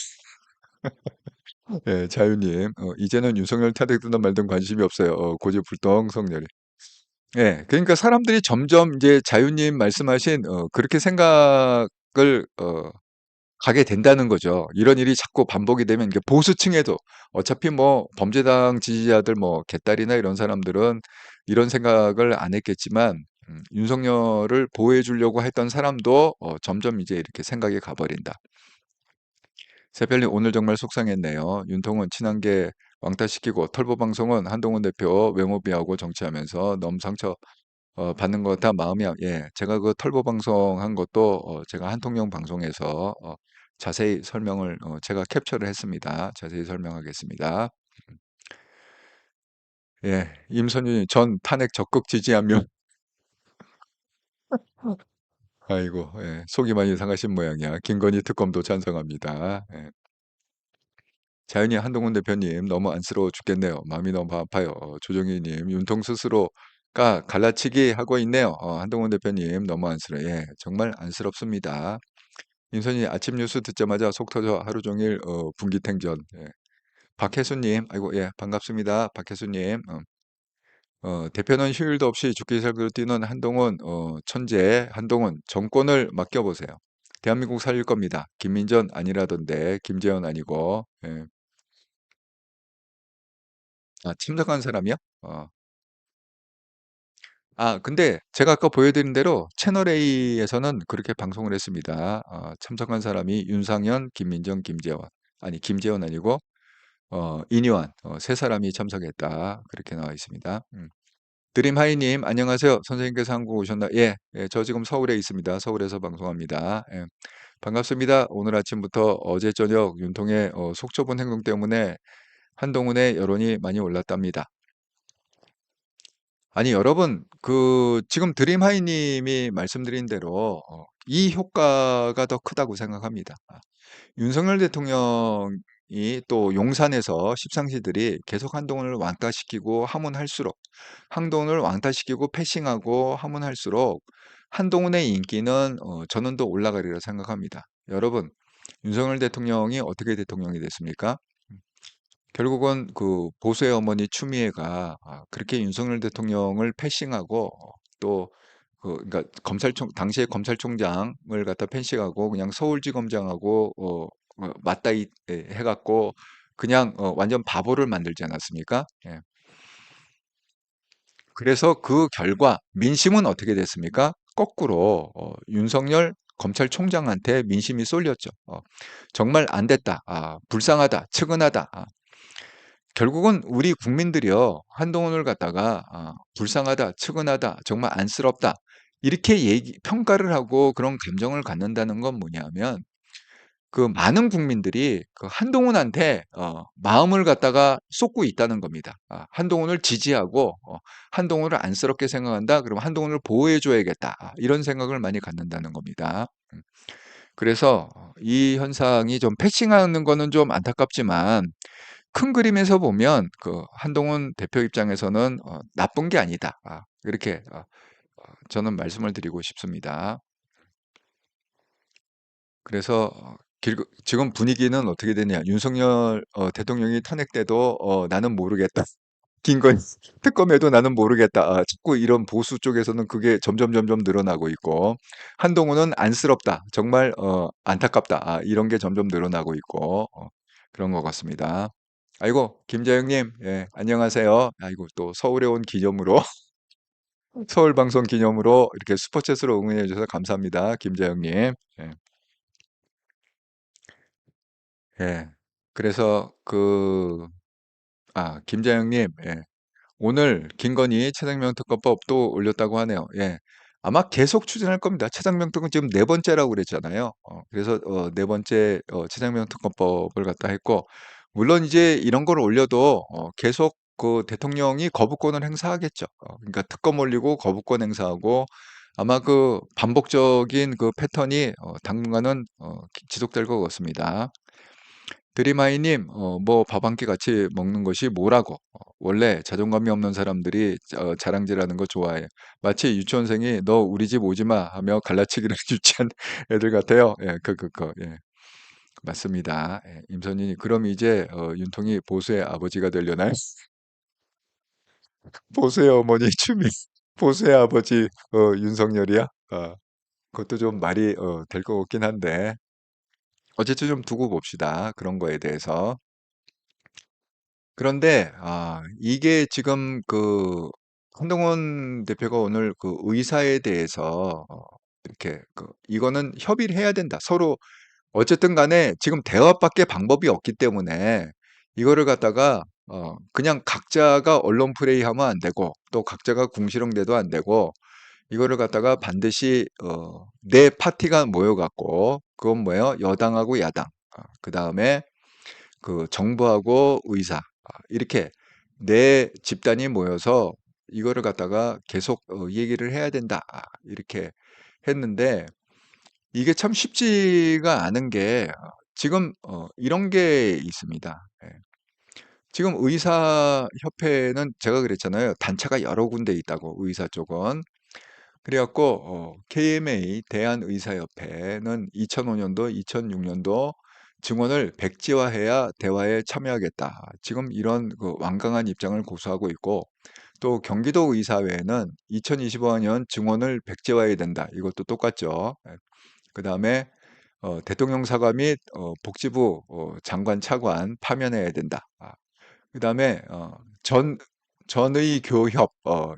예, 자유님, 이제는 윤석열 탄핵되든 말든 관심이 없어요. 고집불통 성렬이. 예, 그러니까 사람들이 점점 이제 자유님 말씀하신 그렇게 생각을 가게 된다는 거죠. 이런 일이 자꾸 반복이 되면 이게 보수층에도 어차피 뭐 범죄당 지지자들 뭐 개딸이나 이런 사람들은 이런 생각을 안 했겠지만 윤석열을 보호해 주려고 했던 사람도 점점 이제 이렇게 생각이 가버린다. 새별님 오늘 정말 속상했네요. 윤통은 친한게 왕따시키고 털보 방송은 한동훈 대표 외모비하고 정치하면서 너무 상처 받는 것 같아 마음이 예, 제가 그 털보 방송한 것도 제가 한통령 방송에서 자세히 설명을 제가 캡처를 했습니다. 자세히 설명하겠습니다. 예, 임선윤이 전 탄핵 적극 지지하며 아이고 예, 속이 많이 상하신 모양이야. 김건희 특검도 찬성합니다. 예. 자연히 한동훈 대표님 너무 안쓰러워 죽겠네요. 마음이 너무 아파요. 조정희님 윤통 스스로가 갈라치기 하고 있네요. 한동훈 대표님 너무 안쓰러워. 예, 정말 안쓰럽습니다. 인선이 아침 뉴스 듣자마자 속 터져 하루 종일 분기탱전. 예. 박혜수님, 아이고 예 반갑습니다. 박혜수님, 대표는 휴일도 없이 죽기 살기로 뛰는 한동훈 천재 한동훈 정권을 맡겨보세요. 대한민국 살릴 겁니다. 김민전 아니라던데 김재현 아니고. 예. 참석한 사람이요? 근데 제가 아까 보여드린 대로 채널A에서는 그렇게 방송을 했습니다. 참석한 사람이 윤상현, 김민정, 김재원. 아니, 김재원 아니고, 이뇨한. 세 사람이 참석했다. 그렇게 나와 있습니다. 드림하이님, 안녕하세요. 선생님께서 한국 오셨나? 예, 예, 저 지금 서울에 있습니다. 서울에서 방송합니다. 예, 반갑습니다. 오늘 아침부터 어제 저녁 윤통의 속 좁은 행동 때문에 한동훈의 여론이 많이 올랐답니다. 아니 여러분 지금 드림하이 님이 말씀드린 대로 이 효과가 더 크다고 생각합니다. 윤석열 대통령이 또 용산에서 십상시들이 계속 한동훈을 왕따시키고 하문할수록 한동훈을 왕따시키고 패싱하고 하문할수록 한동훈의 인기는 저는 더 올라가리라 생각합니다. 여러분, 윤석열 대통령이 어떻게 대통령이 됐습니까? 결국은 그 보수의 어머니 추미애가 그렇게 윤석열 대통령을 패싱하고 또 그러니까 검찰총 당시에 검찰총장을 갖다 패싱하고 그냥 서울지검장하고 맞다이 해갖고 그냥 완전 바보를 만들지 않았습니까? 예. 그래서 그 결과 민심은 어떻게 됐습니까? 거꾸로 윤석열 검찰총장한테 민심이 쏠렸죠. 정말 안 됐다. 불쌍하다. 측은하다. 결국은 우리 국민들이요, 한동훈을 갖다가 불쌍하다, 측은하다, 정말 안쓰럽다 이렇게 평가를 하고 그런 감정을 갖는다는 건 뭐냐면 그 많은 국민들이 그 한동훈한테 마음을 갖다가 쏟고 있다는 겁니다. 한동훈을 지지하고 한동훈을 안쓰럽게 생각한다. 그럼 한동훈을 보호해줘야겠다. 이런 생각을 많이 갖는다는 겁니다. 그래서 이 현상이 좀 패싱하는 거는 좀 안타깝지만 큰 그림에서 보면 그 한동훈 대표 입장에서는 나쁜 게 아니다. 이렇게 저는 말씀을 드리고 싶습니다. 그래서 지금 분위기는 어떻게 되냐? 윤석열 대통령이 탄핵돼도 나는 모르겠다. 김건희 특검에도 나는 모르겠다. 자꾸 이런 보수 쪽에서는 그게 점점 늘어나고 있고 한동훈은 안쓰럽다. 정말 안타깝다. 이런 게 점점 늘어나고 있고 그런 것 같습니다. 아이고 김자영님, 예, 안녕하세요. 아이고 또 서울에 온 기념으로 서울 방송 기념으로 이렇게 슈퍼챗으로 응원해 주셔서 감사합니다. 김자영님. 예. 예. 그래서 김자영님, 예. 오늘 김건희 최상병 특검법 또 올렸다고 하네요. 예. 아마 계속 추진할 겁니다. 최상병 특검 지금 네 번째라고 그랬잖아요. 그래서 네 번째 최상병 특검법을 갖다 했고, 물론 이제 이런 걸 올려도 계속 그 대통령이 거부권을 행사하겠죠. 그러니까 특검 올리고 거부권 행사하고 아마 그 반복적인 그 패턴이 당분간은 지속될 것 같습니다. 드림하이님, 뭐 밥 한 끼 같이 먹는 것이 뭐라고? 원래 자존감이 없는 사람들이 자랑질하는 거 좋아해요. 마치 유치원생이 너 우리 집 오지 마 하며 갈라치기를 유치한 애들 같아요. 예, 예. 맞습니다. 예, 임선진이 그럼 이제 윤통이 보수의 아버지가 되려나요? 보수의 어머니 추미, 보수의 아버지 윤석열이야? 그것도 좀 말이 될 것 같긴 한데 어쨌든 좀 두고 봅시다. 그런 거에 대해서. 그런데 이게 지금 그 한동훈 대표가 오늘 그 의사에 대해서 이렇게 이거는 협의를 해야 된다. 서로 어쨌든 간에 지금 대화밖에 방법이 없기 때문에 이거를 갖다가 그냥 각자가 언론 플레이하면 안 되고 또 각자가 궁시렁대도 안 되고 이거를 갖다가 반드시 네 파티가 모여갖고 그건 뭐예요? 여당하고 야당, 그다음에 그 정부하고 의사 이렇게 네 집단이 모여서 이거를 갖다가 계속 얘기를 해야 된다. 이렇게 했는데 이게 참 쉽지가 않은 게 지금 이런 게 있습니다. 예. 지금 의사협회는 제가 그랬잖아요. 단체가 여러 군데 있다고 의사 쪽은. 그래갖고 KMA 대한의사협회는 2005년도, 2006년도 증언을 백지화해야 대화에 참여하겠다. 지금 이런 그 완강한 입장을 고수하고 있고 또 경기도 의사회는 2025년 증언을 백지화해야 된다. 이것도 똑같죠. 그다음에 대통령 사과 및 복지부 장관 차관 파면해야 된다. 그다음에 전의교협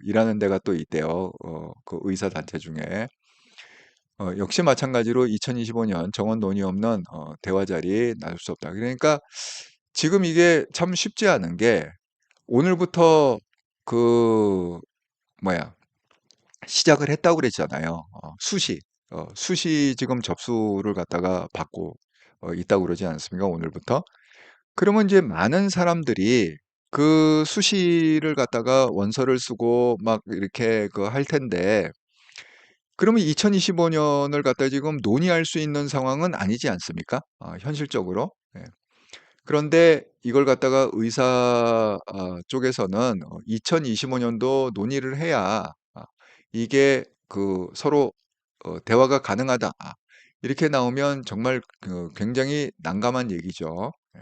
이라는 데가 또 있대요. 그 의사 단체 중에 역시 마찬가지로 2025년 정원 논의 없는 대화 자리에 나설 수 없다. 그러니까 지금 이게 참 쉽지 않은 게 오늘부터 그 뭐야 시작을 했다고 그랬잖아요. 수시 지금 접수를 갖다가 받고 있다고 그러지 않습니까? 오늘부터. 그러면 이제 많은 사람들이 그 수시를 갖다가 원서를 쓰고 막 이렇게 그 할 텐데 그러면 2025년을 갖다 지금 논의할 수 있는 상황은 아니지 않습니까? 현실적으로. 예. 그런데 이걸 갖다가 의사 쪽에서는 2025년도 논의를 해야 이게 그 서로 대화가 가능하다. 이렇게 나오면 정말 굉장히 난감한 얘기죠. 예.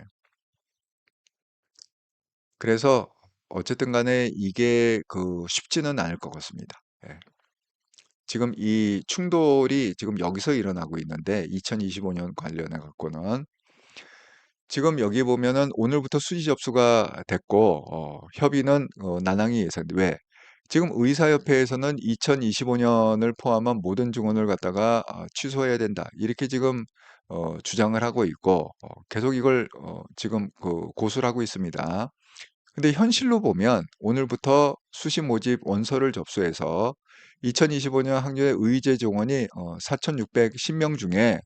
그래서 어쨌든 간에 이게 쉽지는 않을 것 같습니다. 예. 지금 이 충돌이 지금 여기서 일어나고 있는데 2025년 관련해 갖고는 지금 여기 보면은 오늘부터 수시 접수가 됐고 협의는 난항이 예상돼. 왜? 지금 의사협회에서는 2025년을 포함한 모든 증원을 갖다가 취소해야 된다. 이렇게 지금 주장을 하고 있고 계속 이걸 지금 고수를 하고 있습니다. 근데 현실로 보면 오늘부터 수시 모집 원서를 접수해서 2025년 학년의 의제 정원이 4,610명 중에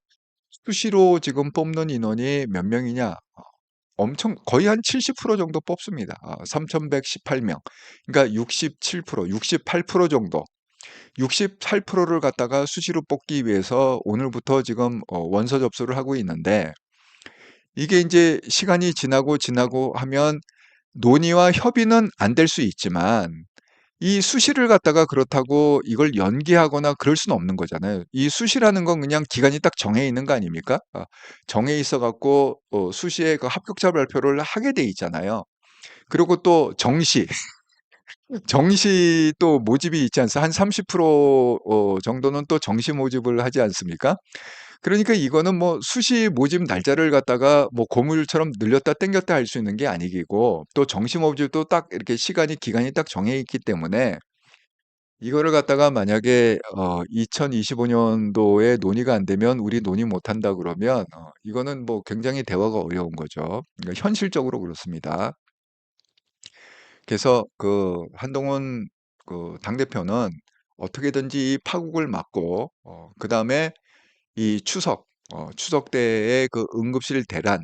수시로 지금 뽑는 인원이 몇 명이냐? 엄청 거의 한 70% 정도 뽑습니다. 3,118명. 그러니까 67%, 68% 정도. 68%를 갖다가 수시로 뽑기 위해서 오늘부터 지금 원서 접수를 하고 있는데 이게 이제 시간이 지나고 하면 논의와 협의는 안 될 수 있지만 이 수시를 갖다가 그렇다고 이걸 연기하거나 그럴 수는 없는 거잖아요. 이 수시라는 건 그냥 기간이 딱 정해 있는 거 아닙니까? 정해 있어 갖고 수시에 그 합격자 발표를 하게 돼 있잖아요. 그리고 또 정시 또 모집이 있지 않습니까? 한 30% 정도는 또 정시 모집을 하지 않습니까? 그러니까 이거는 뭐 수시 모집 날짜를 갖다가 뭐 고무줄처럼 늘렸다 땡겼다 할 수 있는 게 아니고 또 정시 모집도 딱 이렇게 기간이 딱 정해 있기 때문에 이거를 갖다가 만약에 2025년도에 논의가 안 되면 "우리 논의 못 한다." 그러면 이거는 뭐 굉장히 대화가 어려운 거죠. 그러니까 현실적으로 그렇습니다. 그래서 한동훈 당대표는 어떻게든지 이 파국을 막고 그다음에 이 추석 때의 응급실 대란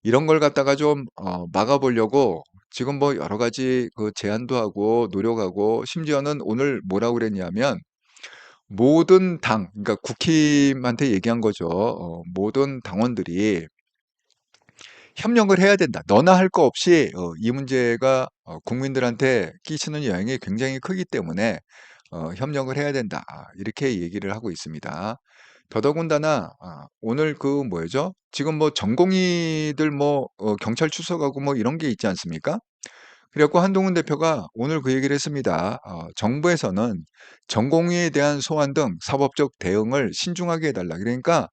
이런 걸 갖다가 좀 막아 보려고 지금 뭐 여러 가지 제안도 하고 노력하고 심지어는 오늘 뭐라고 그랬냐면 모든 그러니까 국힘한테 얘기한 거죠. 모든 당원들이 협력을 해야 된다. 너나 할 거 없이 이 문제가 국민들한테 끼치는 영향이 굉장히 크기 때문에 협력을 해야 된다. 이렇게 얘기를 하고 있습니다. 더더군다나 오늘 뭐죠? 지금 뭐 전공의들 뭐 경찰 출석하고 뭐 이런 게 있지 않습니까? 그래 갖고 한동훈 대표가 오늘 그 얘기를 했습니다. 정부에서는 전공의에 대한 소환 등 사법적 대응을 신중하게 해달라. 그러니까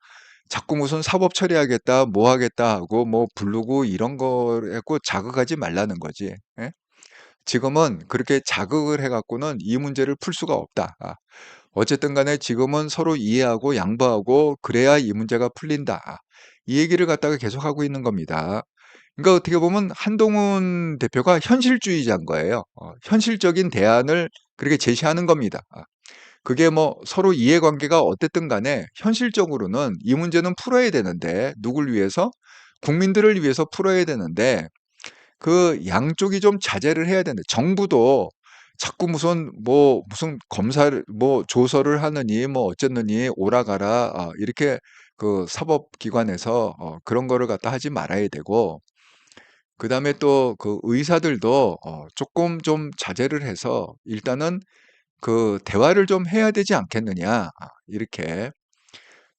자꾸 무슨 사법 처리하겠다, 뭐 하겠다 하고 뭐 부르고 이런 거 갖고 자극하지 말라는 거지. 예? 지금은 그렇게 자극을 해 갖고는 이 문제를 풀 수가 없다. 어쨌든 간에 지금은 서로 이해하고 양보하고 그래야 이 문제가 풀린다. 이 얘기를 갖다가 계속하고 있는 겁니다. 그러니까 어떻게 보면 한동훈 대표가 현실주의자인 거예요. 현실적인 대안을 그렇게 제시하는 겁니다. 그게 뭐 서로 이해관계가 어땠든 간에 현실적으로는 이 문제는 풀어야 되는데 누굴 위해서? 국민들을 위해서 풀어야 되는데 양쪽이 좀 자제를 해야 되는데 정부도 자꾸 무슨 검사를 뭐 조서를 하느니 뭐 어쨌느니 오라가라 이렇게 사법기관에서 그런 거를 갖다 하지 말아야 되고 그다음에 또 의사들도 조금 좀 자제를 해서 일단은 대화를 좀 해야 되지 않겠느냐. 이렇게.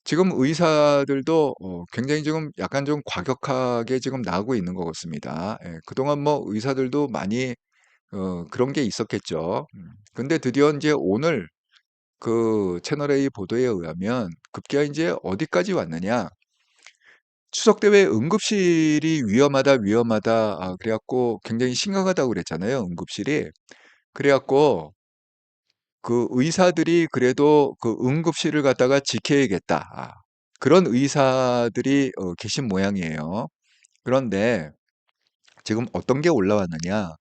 지금 의사들도 굉장히 지금 약간 좀 과격하게 지금 나오고 있는 것 같습니다. 예. 그동안 뭐 의사들도 많이 그런 게 있었겠죠. 근데 드디어 인제 오늘 채널 A 보도에 의하면 급기야 인제 어디까지 왔느냐. 추석 때 왜 응급실이 위험하다 그래 갖고 굉장히 심각하다고 그랬잖아요, 응급실이. 그래 갖고 의사들이 그래도 응급실을 갖다가 지켜야겠다. 그런 의사들이 계신 모양이에요. 그런데 지금 어떤 게 올라왔느냐.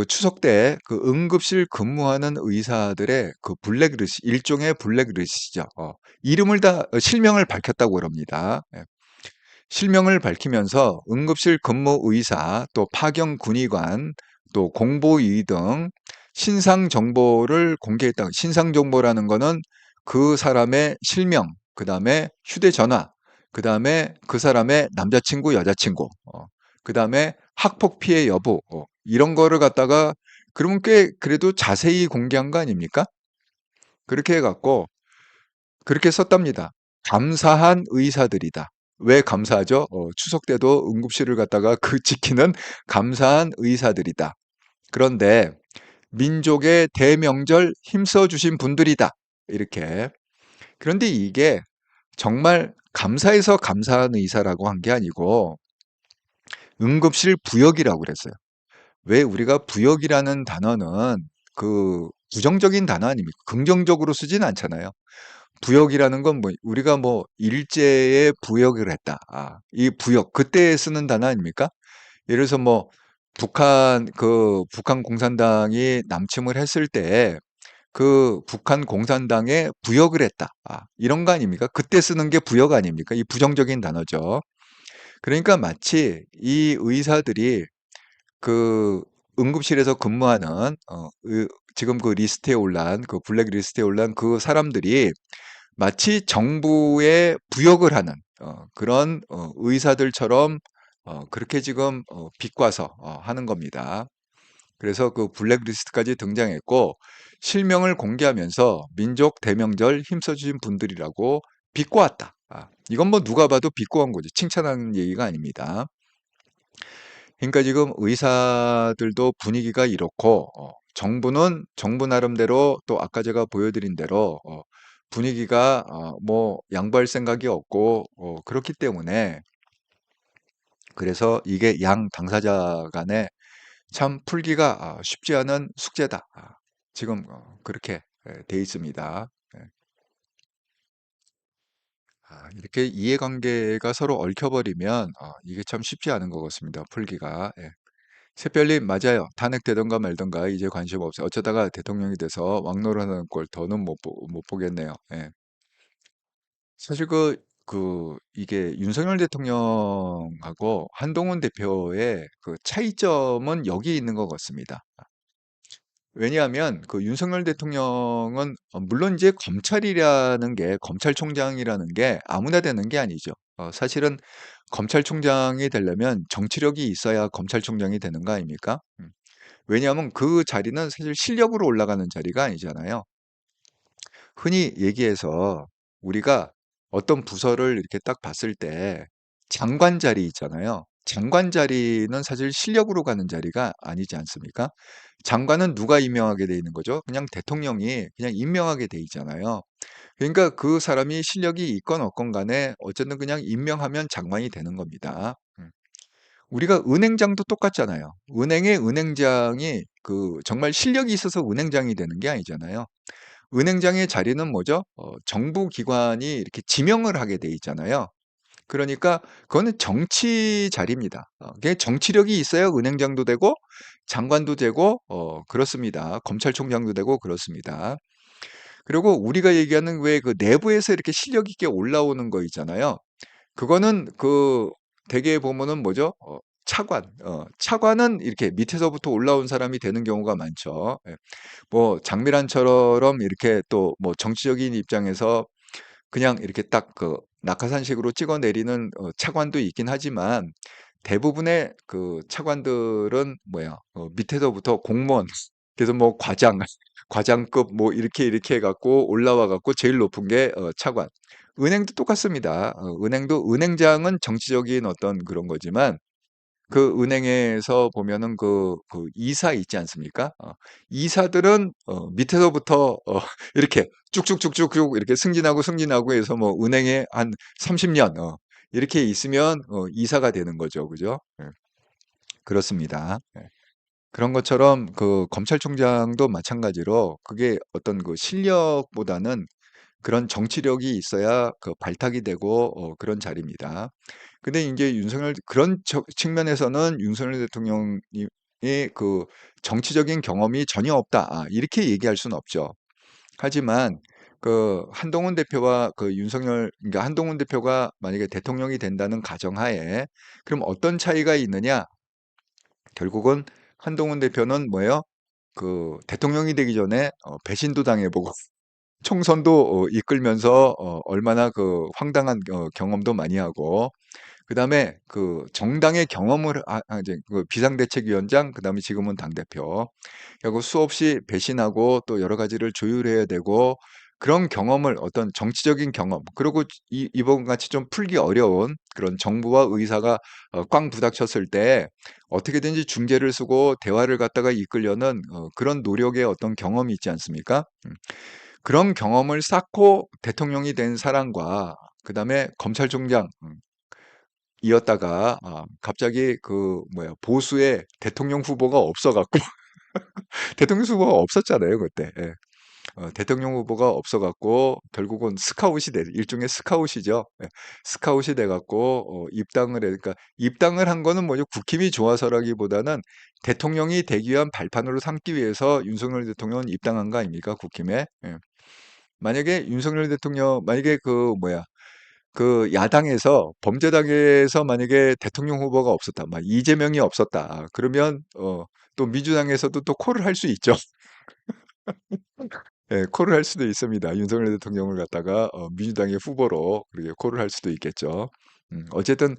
추석 때 응급실 근무하는 의사들의 블랙리스트, 일종의 블랙리스트죠. 이름을 다 실명을 밝혔다고 그럽니다. 예. 실명을 밝히면서 응급실 근무 의사, 또 파견 군의관, 또 공보위 등 신상 정보를 공개했다. 신상 정보라는 거는 그 사람의 실명, 그다음에 휴대전화, 그 다음에 그 사람의 남자친구, 여자친구, 그 다음에 학폭 피해 여부, 이런 거를 갖다가 그러면 꽤 그래도 자세히 공개한 거 아닙니까? 그렇게 해갖고 그렇게 썼답니다. 감사한 의사들이다. 왜 감사하죠? 추석 때도 응급실을 갖다가 그 지키는 감사한 의사들이다. 그런데 민족의 대명절 힘써주신 분들이다. 이렇게. 그런데 이게 정말 감사해서 감사한 의사라고 한 게 아니고 응급실 부역이라고 그랬어요. 왜 우리가 부역이라는 단어는 그 부정적인 단어 아닙니까? 긍정적으로 쓰진 않잖아요. 부역이라는 건 뭐 우리가 뭐 일제에 부역을 했다. 이 부역 그때 쓰는 단어 아닙니까? 예를 들어서 뭐 북한 공산당이 남침을 했을 때 그 북한 공산당에 부역을 했다. 이런 거 아닙니까? 그때 쓰는 게 부역 아닙니까? 이 부정적인 단어죠. 그러니까 마치 이 의사들이 그 응급실에서 근무하는 지금 그 리스트에 올란 그 블랙 리스트에 올란 그 사람들이 마치 정부에 부역을 하는 그런 의사들처럼 그렇게 지금 비꼬아서 하는 겁니다. 그래서 그 블랙리스트까지 등장했고 실명을 공개하면서 민족 대명절 힘써주신 분들이라고 비꼬았다. 이건 뭐 누가 봐도 비꼬은 거죠. 칭찬하는 얘기가 아닙니다. 그러니까 지금 의사들도 분위기가 이렇고 정부는 정부 나름대로 또 아까 제가 보여드린 대로 분위기가 뭐 양보할 생각이 없고 그렇기 때문에 그래서 이게 양 당사자 간에 참 풀기가 쉽지 않은 숙제다. 지금 그렇게 돼 있습니다. 예. 이렇게 이해관계가 서로 얽혀버리면 이게 참 쉽지 않은 것 같습니다. 풀기가. 예. 새별님 맞아요. 탄핵되던가 말던가 이제 관심 없어요. 어쩌다가 대통령이 돼서 왕노릇하는 꼴 더는 못 보겠네요. 예. 사실 이게 윤석열 대통령하고 한동훈 대표의 그 차이점은 여기 있는 것 같습니다. 왜냐하면 그 윤석열 대통령은 물론 이제 검찰이라는 게 검찰총장이라는 게 아무나 되는 게 아니죠. 사실은 검찰총장이 되려면 정치력이 있어야 검찰총장이 되는 거 아닙니까? 왜냐하면 그 자리는 사실 실력으로 올라가는 자리가 아니잖아요. 흔히 얘기해서 우리가 어떤 부서를 이렇게 딱 봤을 때 장관 자리 있잖아요. 장관 자리는 사실 실력으로 가는 자리가 아니지 않습니까? 장관은 누가 임명하게 돼 있는 거죠? 그냥 대통령이 그냥 임명하게 돼 있잖아요. 그러니까 그 사람이 실력이 있건 없건 간에 어쨌든 그냥 임명하면 장관이 되는 겁니다. 우리가 은행장도 똑같잖아요. 은행의 은행장이 그 정말 실력이 있어서 은행장이 되는 게 아니잖아요. 은행장의 자리는 뭐죠? 정부 기관이 이렇게 지명을 하게 돼 있잖아요. 그러니까 그거는 정치 자리입니다. 그게 정치력이 있어야 은행장도 되고 장관도 되고 그렇습니다. 검찰총장도 되고 그렇습니다. 그리고 우리가 얘기하는 왜 그 내부에서 이렇게 실력 있게 올라오는 거 있잖아요. 그거는 그 대개 보면은 뭐죠? 차관. 차관은 이렇게 밑에서부터 올라온 사람이 되는 경우가 많죠. 예. 뭐 장미란처럼 이렇게 또 뭐 정치적인 입장에서 그냥 이렇게 딱 그 낙하산식으로 찍어 내리는 차관도 있긴 하지만 대부분의 그 차관들은 뭐야? 밑에서부터 공무원 그래서 뭐 과장, 과장급 뭐 이렇게 해 갖고 올라와 갖고 제일 높은 게 차관. 은행도 똑같습니다. 은행도 은행장은 정치적인 어떤 그런 거지만 그 은행에서 보면은 그 이사 있지 않습니까? 이사들은 밑에서부터 이렇게 쭉쭉쭉쭉쭉 이렇게 승진하고 해서 뭐 은행에 한 30년 이렇게 있으면 이사가 되는 거죠. 그죠? 예. 그렇습니다. 예. 그런 것처럼 그 검찰총장도 마찬가지로 그게 어떤 그 실력보다는 그런 정치력이 있어야 그 발탁이 되고 그런 자리입니다. 근데 인제 윤석열 그런 측면에서는 윤석열 대통령이 그 정치적인 경험이 전혀 없다. 이렇게 얘기할 수는 없죠. 하지만 그 한동훈 대표와 그 윤석열 그러니까 한동훈 대표가 만약에 대통령이 된다는 가정하에 그럼 어떤 차이가 있느냐? 결국은 한동훈 대표는 뭐예요? 그 대통령이 되기 전에 배신도 당해 보고 총선도 이끌면서 얼마나 그 황당한 경험도 많이 하고, 그다음에 그 정당의 경험을 이제 그 비상대책위원장, 그다음에 지금은 당대표. 그리고 수없이 배신하고 또 여러 가지를 조율해야 되고, 그런 경험을, 어떤 정치적인 경험, 그리고 이번 같이 좀 풀기 어려운 그런 정부와 의사가 꽝 부닥쳤을 때 어떻게든지 중재를 쓰고 대화를 갖다가 이끌려는 그런 노력의 어떤 경험이 있지 않습니까? 그런 경험을 쌓고 대통령이 된 사람과 그다음에 검찰총장 이었다가 갑자기 그 뭐야, 보수의 대통령 후보가 없어갖고 대통령 후보가 없었잖아요 그때. 예. 대통령 후보가 없어갖고 결국은 일종의 스카웃이죠. 예. 스카웃이 돼갖고 입당을 해. 그러니까 입당을 한 거는 뭐죠? 국힘이 좋아서라기보다는 대통령이 되기 위한 발판으로 삼기 위해서 윤석열 대통령은 입당한 거 아닙니까? 국힘에. 예. 만약에 그 뭐야, 그 야당에서, 범죄당에서 만약에 대통령 후보가 없었다, 막 이재명이 없었다, 그러면 또 민주당에서도 또 콜을 할 수 있죠. 예, 콜을 할 수도 있습니다. 윤석열 대통령을 갖다가 민주당의 후보로 그렇게 콜을 할 수도 있겠죠. 어쨌든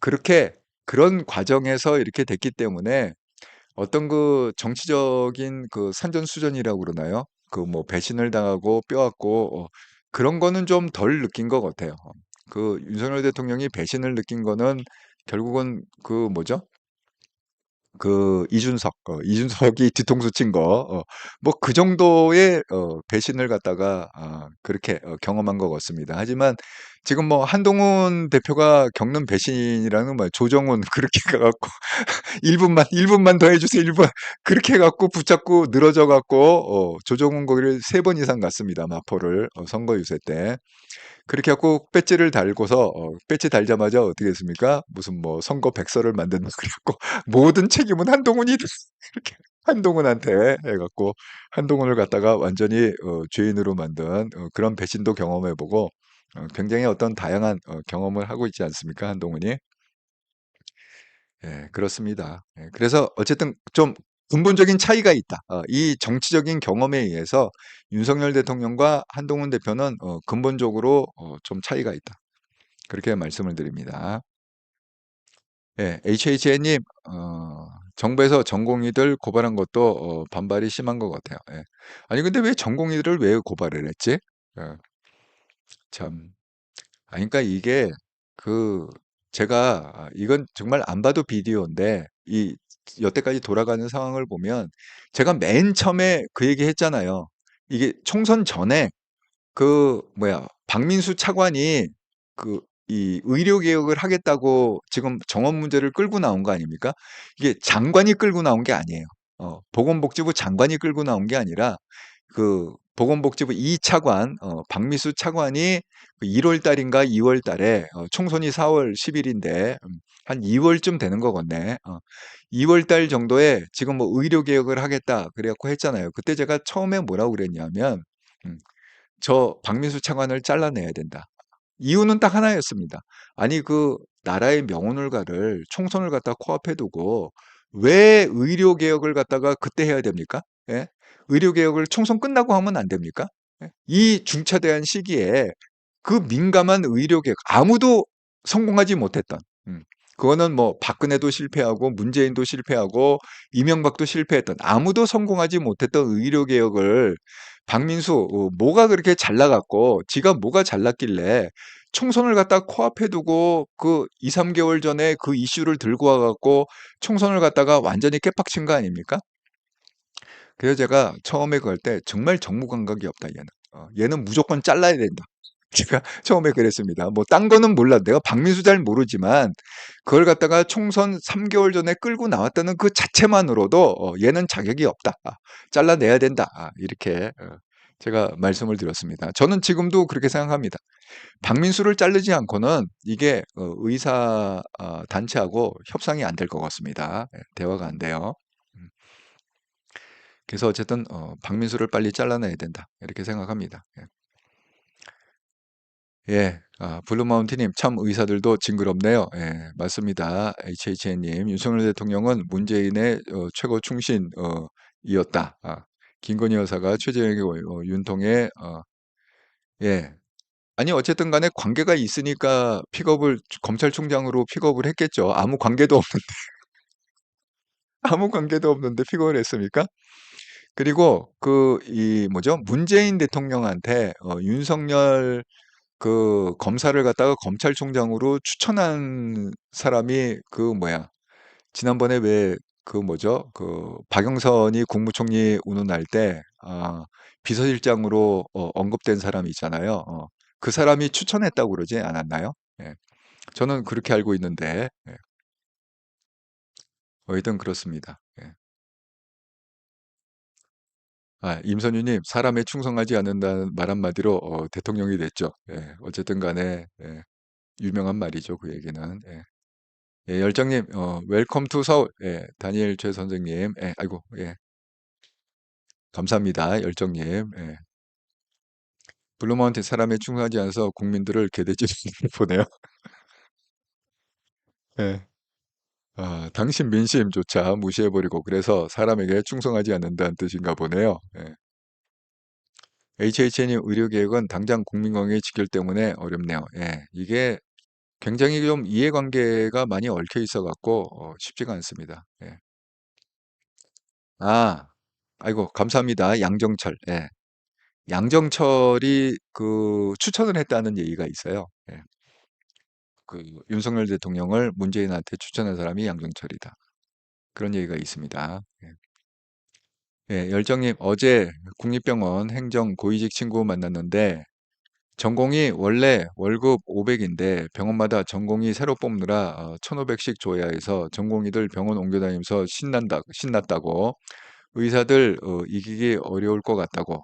그렇게, 그런 과정에서 이렇게 됐기 때문에 어떤 그 정치적인 그 산전수전이라고 그러나요? 그 뭐 배신을 당하고 뼈아고 그런 거는 좀 덜 느낀 것 같아요. 그 윤석열 대통령이 배신을 느낀 거는 결국은 그 뭐죠? 그 이준석이 뒤통수 친 거, 뭐 그 정도의 배신을 갖다가 그렇게 경험한 것 같습니다. 하지만 지금 뭐 한동훈 대표가 겪는 배신이라는 뭐 조정훈 그렇게 가갖고 1분만 더 해주세요. 1분. 그렇게 해갖고 붙잡고 늘어져 갖고 조정훈 거기를 3번 이상 갔습니다. 마포를 선거 유세 때. 그렇게 갖고 배지를 달고서 배지 달자마자 어떻게 했습니까? 무슨 뭐 선거 백서를 만든다 그래갖고 모든 책임은 한동훈이 이렇게 한동훈한테 해갖고 한동훈을 갖다가 완전히 죄인으로 만든 그런 배신도 경험해보고 굉장히 어떤 다양한 경험을 하고 있지 않습니까? 한동훈이. 예, 그렇습니다. 예, 그래서 어쨌든 좀 근본적인 차이가 있다. 이 정치적인 경험에 의해서 윤석열 대통령과 한동훈 대표는 근본적으로 좀 차이가 있다. 그렇게 말씀을 드립니다. 예, HHN님, 정부에서 전공의들 고발한 것도 반발이 심한 것 같아요. 예. 아니, 근데 왜 전공의들을 왜 고발을 했지? 예, 참. 그러니까 이게 그 제가 이건 정말 안 봐도 비디오인데 이 여태까지 돌아가는 상황을 보면 제가 맨 처음에 그 얘기 했잖아요. 이게 총선 전에 그 뭐야, 박민수 차관이 그 이 의료 개혁을 하겠다고 지금 정원 문제를 끌고 나온 거 아닙니까? 이게 장관이 끌고 나온 게 아니에요. 보건복지부 장관이 끌고 나온 게 아니라 그 보건복지부 이차관 박미수 차관이 1월 달인가 2월 달에 총선이 4월 10일인데 한 2월쯤 되는 거겠네. 2월 달 정도에 지금 뭐 의료 개혁을 하겠다 그래갖고 했잖아요. 그때 제가 처음에 뭐라고 그랬냐면 음, 저 박민수 차관을 잘라내야 된다. 이유는 딱 하나였습니다. 아니 그 나라의 명운을가를 총선을 갖다 코앞에 두고 왜 의료 개혁을 갖다가 그때 해야 됩니까? 예? 의료 개혁을 총선 끝나고 하면 안 됩니까? 예? 이 중차대한 시기에 그 민감한 의료 개혁 아무도 성공하지 못했던 그거는 뭐 박근혜도 실패하고 문재인도 실패하고 이명박도 실패했던 아무도 성공하지 못했던 의료 개혁을 박민수 뭐가 그렇게 잘나갔고 지가 뭐가 잘났길래 총선을 갖다 코앞에 두고 그 2, 3개월 전에 그 이슈를 들고 와갖고 총선을 갖다가 완전히 깨빡친 거 아닙니까? 그래서 제가 처음에 그럴 때 정말 정무 감각이 없다 얘는. 얘는 무조건 잘라야 된다. 제가 처음에 그랬습니다. 뭐 딴 거는 몰라. 내가 박민수 잘 모르지만 그걸 갖다가 총선 3개월 전에 끌고 나왔다는 그 자체만으로도 얘는 자격이 없다. 잘라내야 된다. 이렇게 제가 말씀을 드렸습니다. 저는 지금도 그렇게 생각합니다. 박민수를 자르지 않고는 이게 의사 단체하고 협상이 안 될 것 같습니다. 예, 대화가 안 돼요. 음. 그래서 어쨌든 박민수를 빨리 잘라내야 된다. 이렇게 생각합니다. 예. 예, 블루마운틴님, 참 의사들도 징그럽네요. 예, 맞습니다. HHN님, 윤석열 대통령은 문재인의 최고 충신 이었다. 김건희 여사가 최재형의 윤통의 예. 아니 어쨌든 간에 관계가 있으니까 픽업을 검찰총장으로 픽업을 했겠죠. 아무 관계도 없는 아무 관계도 없는데 픽업을 했습니까? 그리고 이 뭐죠? 문재인 대통령한테 윤석열 검사를 갖다가 검찰총장으로 추천한 사람이 뭐야? 지난번에 왜 뭐죠? 박영선이 국무총리 운운할 때 비서실장으로 언급된 사람이 있잖아요. 그 사람이 추천했다고 그러지 않았나요? 예. 저는 그렇게 알고 있는데 예. 어쨌든 그렇습니다. 예. 임선유님, 사람에 충성하지 않는다는 말 한마디로 대통령이 됐죠. 예. 어쨌든 간에 예. 유명한 말이죠. 그 얘기는. 예. 예, 열정님, 웰컴 투 서울. 예, 다니엘 최 선생님. 예, 아이고, 예, 감사합니다. 열정님. 예. 블루마운틴 사람에 충성하지 않아서 국민들을 개돼지로 보내요. 예. 당신 민심조차 무시해버리고 그래서 사람에게 충성하지 않는다는 뜻인가 보네요. 예. HHN이 의료개혁은 당장 국민 건강의 직결 때문에 어렵네요. 예. 이게 굉장히 좀 이해관계가 많이 얽혀 있어 갖고 쉽지가 않습니다. 예. 아, 아이고, 감사합니다. 양정철. 예. 양정철이 추천을 했다는 얘기가 있어요. 예. 윤석열 대통령을 문재인한테 추천한 사람이 양정철이다. 그런 얘기가 있습니다. 예. 예, 열정님, 어제 국립병원 행정 고위직 친구 만났는데 전공이 원래 월급 500인데 병원마다 전공이 새로 뽑느라 1,500씩 줘야 해서 전공의들 병원 옮겨 다니면서 신났다고 의사들 이기기 어려울 것 같다고.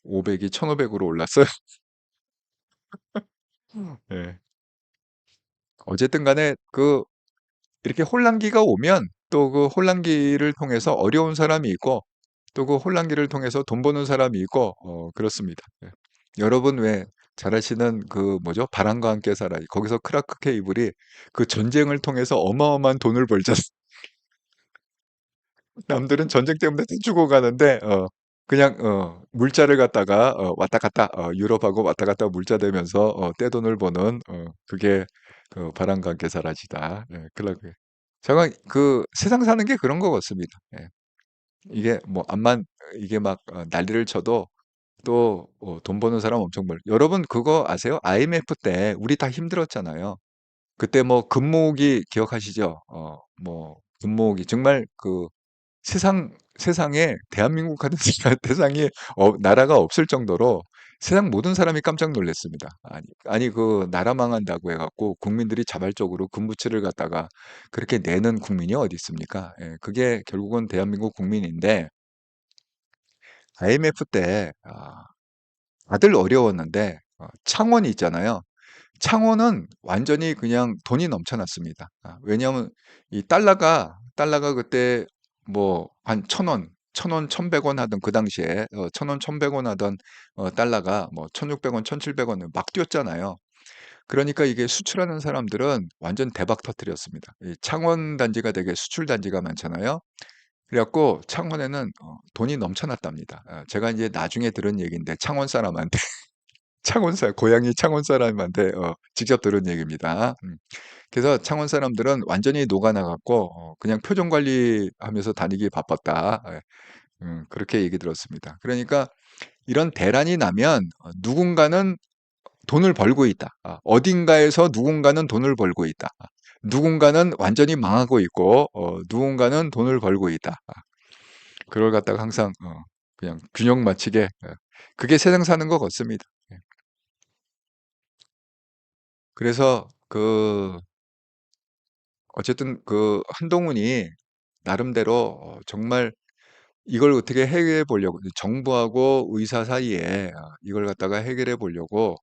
500이 1,500으로 올랐어요. 예. 어쨌든 간에 이렇게 혼란기가 오면 또 그 혼란기를 통해서 어려운 사람이 있고 또 그 혼란기를 통해서 돈 버는 사람이 있고 그렇습니다. 예. 여러분 왜 잘 아시는 뭐죠? 바람과 함께 살아. 거기서 크라크 케이블이 그 전쟁을 통해서 어마어마한 돈을 벌잖아요. 남들은 전쟁 때문에 다 죽어가는데 그냥 물자를 갖다가 왔다 갔다 유럽하고 왔다 갔다 물자 대면서 떼돈을 버는 그게 바람과 함께 사라지다. 예, 클라그. 제가 세상 사는 게 그런 것 같습니다. 예. 이게 뭐 암만 이게 막 난리를 쳐도 또 돈 버는 사람 엄청 여러분 그거 아세요? IMF 때 우리 다 힘들었잖아요. 그때 뭐 금모으기 기억하시죠? 뭐 금모으기 정말 세상에 대한민국 같은 세상에 나라가 없을 정도로 세상 모든 사람이 깜짝 놀랐습니다. 아니 나라 망한다고 해갖고 국민들이 자발적으로 금부채를 갖다가 그렇게 내는 국민이 어디 있습니까? 예, 그게 결국은 대한민국 국민인데 IMF 때 다들 어려웠는데 창원이 있잖아요. 창원은 완전히 그냥 돈이 넘쳐났습니다. 왜냐하면 이 달러가 그때 뭐 한 1,000원, 1,000원, 1,100원 하던 그 당시에 1,000원, 1,100원 하던 달러가 뭐 1,600원, 1,700원 막 뛰었잖아요. 그러니까 이게 수출하는 사람들은 완전 대박 터뜨렸습니다. 이 창원 단지가 되게 수출 단지가 많잖아요. 그래갖고 창원에는 돈이 넘쳐났답니다. 제가 이제 나중에 들은 얘기인데 창원 사람한테 고향이 창원 사람한테 직접 들은 얘기입니다. 그래서 창원 사람들은 완전히 녹아나갔고 그냥 표정 관리하면서 다니기 바빴다. 예. 그렇게 얘기 들었습니다. 그러니까 이런 대란이 나면 누군가는 돈을 벌고 있다. 어딘가에서 누군가는 돈을 벌고 있다. 누군가는 완전히 망하고 있고 누군가는 돈을 벌고 있다. 그걸 갖다가 항상 그냥 균형 맞추게 그게 세상 사는 것 같습니다. 예. 그래서 어쨌든 한동훈이 나름대로 정말 이걸 어떻게 해결해 보려고 정부하고 의사 사이에 이걸 갖다가 해결해 보려고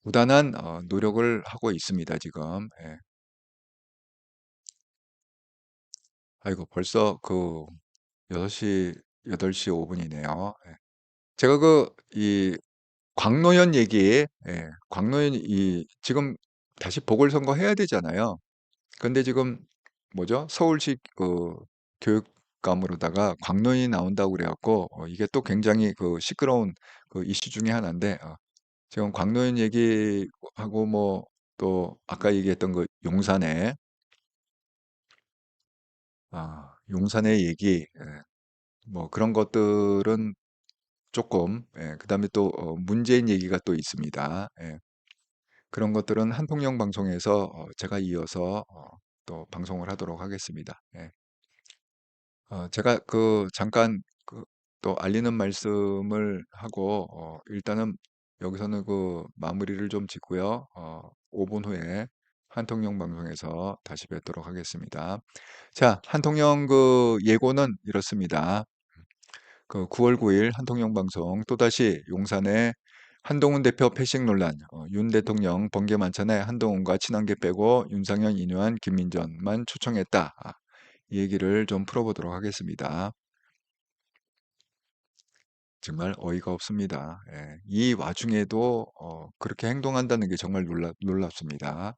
부단한 노력을 하고 있습니다, 지금. 예. 아이고 벌써 6시 8시 5분이네요. 예. 제가 이 광노현 얘기, 예, 광노현 지금 다시 보궐선거 해야 되잖아요. 근데 지금 뭐죠? 서울시 교육감으로다가 광노현이 나온다고 그래갖고 이게 또 굉장히 시끄러운 이슈 중에 하나인데 지금 광노현 얘기하고 뭐 또 아까 얘기했던 그 용산의 얘기, 뭐 그런 것들은 조금, 그다음에 또 문재인 얘기가 또 있습니다. 그런 것들은 한통령 방송에서 제가 이어서 또 방송을 하도록 하겠습니다. 제가 그 잠깐 그 또 알리는 말씀을 하고 일단은 여기서는 그 마무리를 좀 짓고요. 5분 후에 한통령 방송에서 다시 뵙도록 하겠습니다. 자, 한통령 그 예고는 이렇습니다. 그 9월 9일 한통령 방송 또다시 용산의 한동훈 대표 패싱 논란, 윤 대통령 번개 만찬에 한동훈과 친한게 빼고 윤상현, 인요한, 김민전만 초청했다. 이 얘기를 좀 풀어보도록 하겠습니다. 정말 어이가 없습니다. 이 와중에도 그렇게 행동한다는 게 정말 놀랍습니다.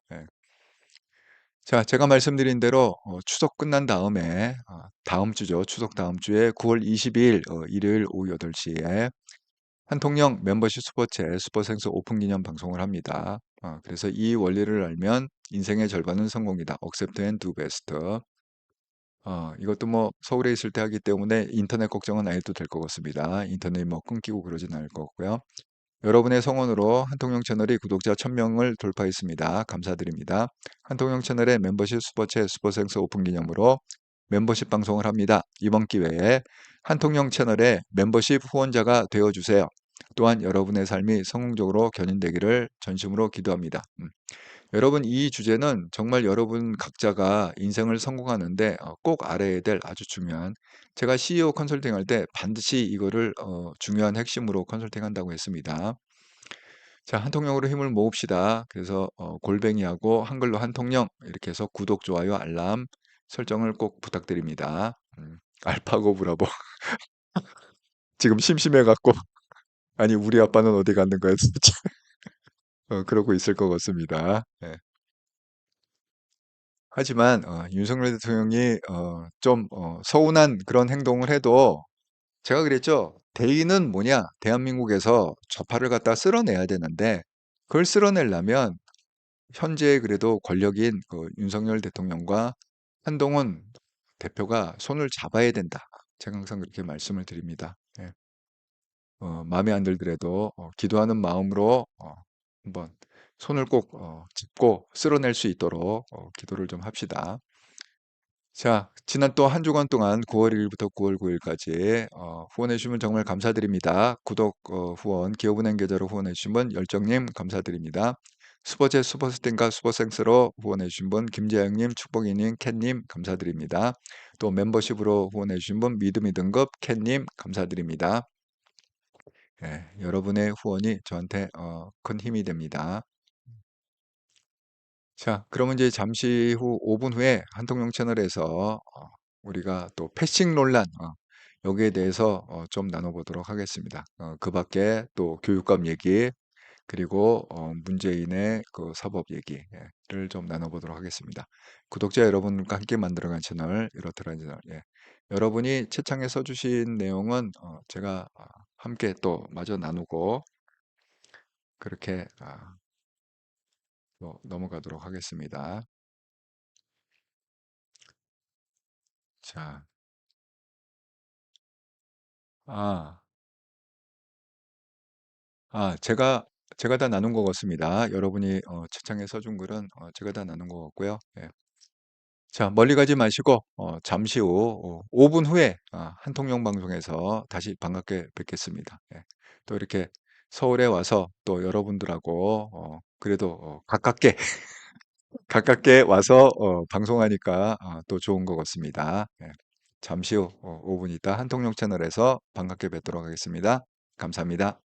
자, 제가 말씀드린 대로 추석 끝난 다음에 다음 주죠. 추석 다음 주에 9월 22일 일요일 오후 8시에 한통령 멤버십 슈퍼챗 슈퍼생수 오픈 기념 방송을 합니다. 그래서 이 원리를 알면 인생의 절반은 성공이다. 억셉트 앤두 베스트. 이것도 뭐 서울에 있을 때 하기 때문에 인터넷 걱정은 안 해도 될 것 같습니다. 인터넷이 뭐 끊기고 그러진 않을 거고요. 여러분의 성원으로 한통령 채널이 구독자 1000명을 돌파했습니다. 감사드립니다. 한통령 채널의 멤버십 슈퍼챗 슈퍼생스 오픈 기념으로 멤버십 방송을 합니다. 이번 기회에 한통령 채널의 멤버십 후원자가 되어주세요. 또한 여러분의 삶이 성공적으로 견인되기를 전심으로 기도합니다. 여러분, 이 주제는 정말 여러분 각자가 인생을 성공하는데 꼭 알아야 될 아주 중요한, 제가 CEO 컨설팅 할 때 반드시 이거를 중요한 핵심으로 컨설팅 한다고 했습니다. 자, 한통령으로 힘을 모읍시다. 그래서 골뱅이하고 한글로 한통령 이렇게 해서 구독, 좋아요, 알람 설정을 꼭 부탁드립니다. 알파고 브라보. 지금 심심해갖고 아니 우리 아빠는 어디 갔는 거야 진짜. 그러고 있을 것 같습니다. 하지만 윤석열 대통령이 좀 서운한 그런 행동을 해도 제가 그랬죠. 대의는 뭐냐? 대한민국에서 좌파를 갖다 쓸어내야 되는데 그걸 쓸어내려면 현재 그래도 권력인 그 윤석열 대통령과 한동훈 대표가 손을 잡아야 된다. 제가 항상 그렇게 말씀을 드립니다. 마음에 안 들더라도 기도하는 마음으로 한번 손을 꼭 짚고 쓸어낼 수 있도록 기도를 좀 합시다. 자, 지난 또 한 주간 동안 9월 1일부터 9월 9일까지 후원해 주시면 정말 감사드립니다. 구독, 후원, 기업은행 계좌로 후원해 주신 분 열정님 감사드립니다. 슈퍼챗 슈퍼스텐과 슈퍼생스로 후원해 주신 분 김재영님, 축복이님, 캣님 감사드립니다. 또 멤버십으로 후원해 주신 분 믿음이 등급 캣님 감사드립니다. 여러분의 후원이 저한테 큰 힘이 됩니다. 자, 그러면 이제 잠시 후 5분 후에 한통령 채널에서 우리가 또 패싱 논란 여기에 대해서 좀 나눠보도록 하겠습니다. 그 밖에 또 교육감 얘기 그리고 문재인의 그 사법 얘기를 좀 나눠보도록 하겠습니다. 구독자 여러분과 함께 만들어간 채널 이렇더라 채널. 여러분이 채창에 써주신 내용은 제가 함께 또 마저 나누고 그렇게 넘어가도록 하겠습니다. 자, 아, 제가 다 나눈 것 같습니다. 여러분이 채창에 써준 글은 제가 다 나눈 것 같고요. 자, 멀리 가지 마시고 잠시 후 5분 후에 한통령 방송에서 다시 반갑게 뵙겠습니다. 또 이렇게 서울에 와서 또 여러분들하고 그래도 가깝게 가깝게 와서 방송하니까 또 좋은 것 같습니다. 잠시 후 5분 있다 한통령 채널에서 반갑게 뵙도록 하겠습니다. 감사합니다.